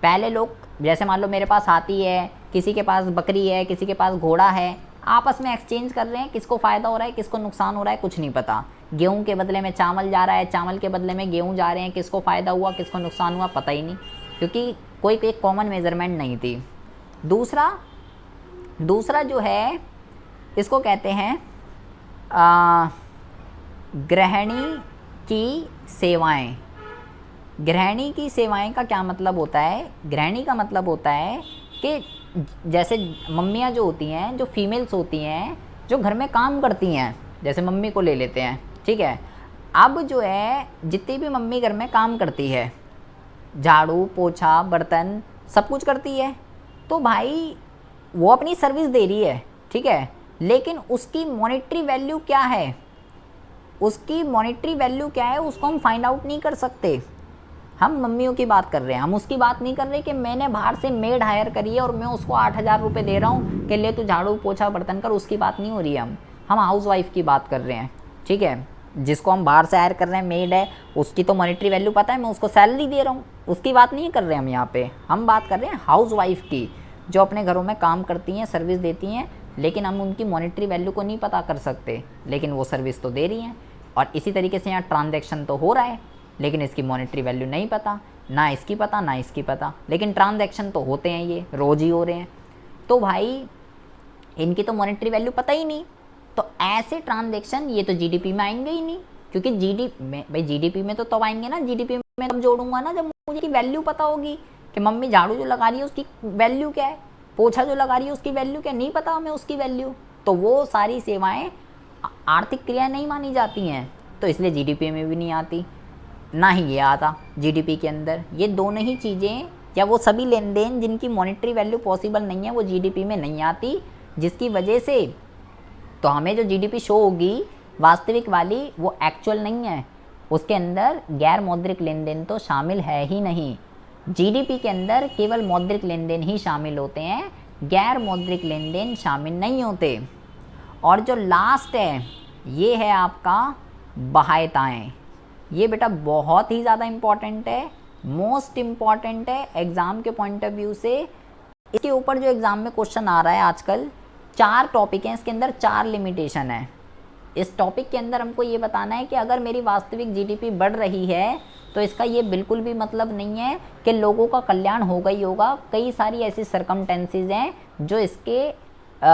पहले लोग, जैसे मान लो मेरे पास हाथी है, किसी के पास बकरी है, किसी के पास घोड़ा है, आपस में एक्सचेंज कर रहे हैं, किसको फ़ायदा हो रहा है किसको नुकसान हो रहा है कुछ नहीं पता। गेहूं के बदले में चावल जा रहा है, चावल के बदले में गेहूं जा रहे हैं, किसको फ़ायदा हुआ किसको नुकसान हुआ पता ही नहीं, क्योंकि कोई एक कॉमन मेज़रमेंट नहीं थी। दूसरा जो है इसको कहते हैं गृहिणी की सेवाएं। गृहिणी की सेवाएं का क्या मतलब होता है? गृहिणी का मतलब होता है कि जैसे मम्मियाँ जो होती हैं, जो फीमेल्स होती हैं, जो घर में काम करती हैं, जैसे मम्मी को ले लेते हैं, ठीक है। अब जो है जितनी भी मम्मी घर में काम करती है, झाड़ू पोछा बर्तन सब कुछ करती है, तो भाई वो अपनी सर्विस दे रही है, ठीक है, लेकिन उसकी मॉनेटरी वैल्यू क्या है? उसको हम फाइंड आउट नहीं कर सकते। हम मम्मियों की बात कर रहे हैं, हम उसकी बात नहीं कर रहे कि मैंने बाहर से मेड हायर करी है और मैं उसको 8,000 रुपये दे रहा हूँ कि ले तू झाड़ू पोछा बर्तन कर, उसकी बात नहीं हो रही है। हम हाउस वाइफ की बात कर रहे हैं, ठीक है। जिसको हम बाहर से हायर कर रहे हैं, मेड है, उसकी तो मॉनेटरी वैल्यू पता है, मैं उसको सैलरी दे रहा हूँ, उसकी बात नहीं कर रहे हम यहाँ पे। हम बात कर रहे हैं हाउस वाइफ की, जो अपने घरों में काम करती हैं, सर्विस देती हैं, लेकिन हम उनकी मॉनेटरी वैल्यू को नहीं पता कर सकते, लेकिन वो सर्विस तो दे रही हैं। और इसी तरीके से यहाँ ट्रांजैक्शन तो हो रहा है, लेकिन इसकी मॉनेटरी वैल्यू नहीं पता, ना इसकी पता ना इसकी पता, लेकिन ट्रांजैक्शन तो होते हैं, ये रोज़ ही हो रहे हैं। तो भाई इनकी तो मॉनेटरी वैल्यू पता ही नहीं, तो ऐसे ट्रांजैक्शन ये तो जीडीपी में आएंगे ही नहीं, क्योंकि जीडीपी में तो तब आएंगे ना, जीडीपी में तब जोड़ूंगा ना जब मुझे वैल्यू पता होगी कि मम्मी झाड़ू जो लगा रही है उसकी वैल्यू क्या है, पोछा जो लगा रही है उसकी वैल्यू क्या, नहीं पता हमें उसकी वैल्यू, तो वो सारी सेवाएं आर्थिक क्रियाएं नहीं मानी जाती हैं, तो इसलिए जीडीपी में भी नहीं आती, ना ही ये आता जीडीपी के अंदर। ये दोनों ही चीज़ें या वो सभी लेन देन जिनकी मॉनेटरी वैल्यू पॉसिबल नहीं है वो जीडीपी में नहीं आती, जिसकी वजह से तो हमें जो जीडीपी शो होगी वास्तविक वाली वो एक्चुअल नहीं है, उसके अंदर गैर मौद्रिक लेन देन तो शामिल है ही नहीं। जीडीपी के अंदर केवल मौद्रिक लेन देन ही शामिल होते हैं, गैर मौद्रिक लेन देन शामिल नहीं होते। और जो लास्ट है ये है आपका बाह्यताएँ। ये बेटा बहुत ही ज़्यादा इम्पॉर्टेंट है, मोस्ट इम्पॉर्टेंट है एग्ज़ाम के पॉइंट ऑफ व्यू से। इसके ऊपर जो एग्ज़ाम में क्वेश्चन आ रहा है आजकल, 4 टॉपिक हैं, इसके अंदर 4 लिमिटेशन है। इस टॉपिक के अंदर हमको ये बताना है कि अगर मेरी वास्तविक जीडीपी बढ़ रही है तो इसका ये बिल्कुल भी मतलब नहीं है कि लोगों का कल्याण होगा ही होगा। कई सारी ऐसी सर्कमटेंसेज हैं जो इसके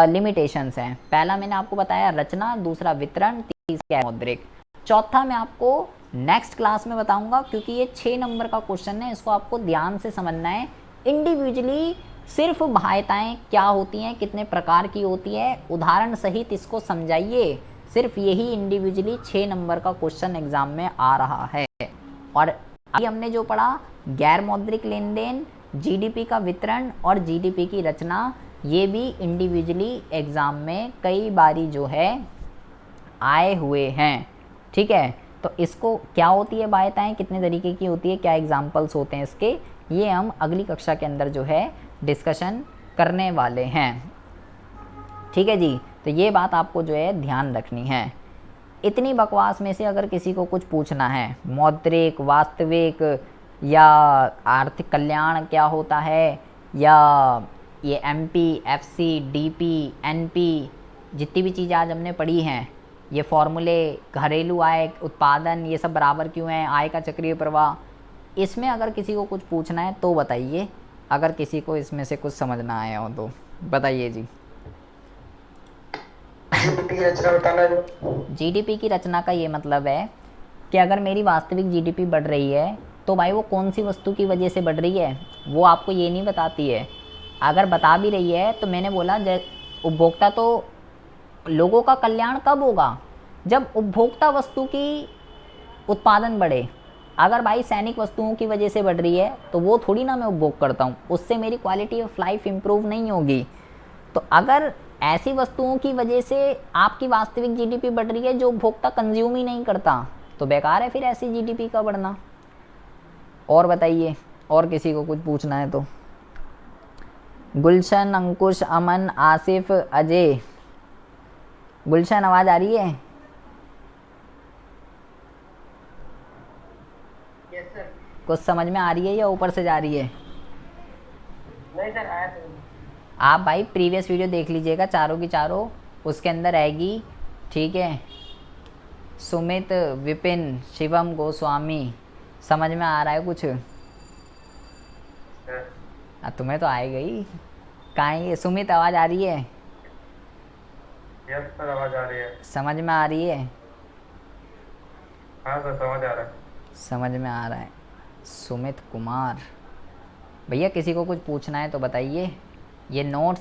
लिमिटेशंस हैं। पहला मैंने आपको बताया रचना, दूसरा वितरण, तीसरा मौद्रिक, चौथा मैं आपको नेक्स्ट क्लास में बताऊंगा, क्योंकि ये 6 नंबर का क्वेश्चन है, इसको आपको ध्यान से समझना है। इंडिविजुअली सिर्फ बाह्यताएँ क्या होती हैं, कितने प्रकार की होती है, उदाहरण सहित इसको समझाइए। सिर्फ यही इंडिविजुअली 6 नंबर का क्वेश्चन एग्जाम में आ रहा है। और अभी हमने जो पढ़ा गैर मौद्रिक लेन देन, जीडीपी का वितरण और जीडीपी की रचना, ये भी इंडिविजुअली एग्ज़ाम में कई बारी जो है आए हुए हैं, ठीक है। तो इसको क्या होती है बाह्यताएँ, कितने तरीके की होती है, क्या एग्जाम्पल्स होते हैं इसके, ये हम अगली कक्षा के अंदर जो है डिस्कशन करने वाले हैं, ठीक है जी। तो ये बात आपको जो है ध्यान रखनी है। इतनी बकवास में से अगर किसी को कुछ पूछना है, मौद्रिक, वास्तविक या आर्थिक कल्याण क्या होता है, या ये एमपी, एफसी, डीपी, एनपी, जितनी भी चीज़ें आज हमने पढ़ी हैं, ये फॉर्मूले, घरेलू आय, उत्पादन, ये सब बराबर क्यों है, आय का चक्रीय प्रवाह, इसमें अगर किसी को कुछ पूछना है तो बताइए। अगर किसी को इसमें से कुछ समझ ना आया हो तो बताइए जी। जीडीपी की रचना बताना जो। जीडीपी की रचना का ये मतलब है कि अगर मेरी वास्तविक जीडीपी बढ़ रही है तो भाई वो कौन सी वस्तु की वजह से बढ़ रही है वो आपको ये नहीं बताती है। अगर बता भी रही है तो मैंने बोला उपभोक्ता, तो लोगों का कल्याण कब होगा, जब उपभोक्ता वस्तु की उत्पादन बढ़े। अगर भाई सैनिक वस्तुओं की वजह से बढ़ रही है तो वो थोड़ी ना मैं उपभोग करता हूँ, उससे मेरी क्वालिटी ऑफ लाइफ इम्प्रूव नहीं होगी। तो अगर ऐसी वस्तुओं की वजह से आपकी वास्तविक जीडीपी बढ़ रही है जो उपभोक्ता कंज्यूम ही नहीं करता, तो बेकार है फिर ऐसी जीडीपी का बढ़ना। और बताइए, और किसी को कुछ पूछना है तो। गुलशन, अंकुश, अमन, आसिफ, अजय। गुलशन आवाज़ आ रही है? Yes sir. कुछ समझ में आ रही है या ऊपर से जा रही है? नहीं सर, आया तो। आप भाई प्रीवियस वीडियो देख लीजिएगा, चारों की चारों उसके अंदर आएगी, ठीक है। सुमित, विपिन, शिवम गोस्वामी, समझ में आ रहा है कुछ? तुम्हें तो आए गई। कहाँ है ये सुमित, आवाज़ आ रही है? यस सर, आवाज आ रही है। समझ में आ रही है? हाँ सर, समझ आ रहा है। समझ में आ रहा है। सुमित कुमार भैया, किसी को कुछ पूछना है तो बताइए। ये नोट्स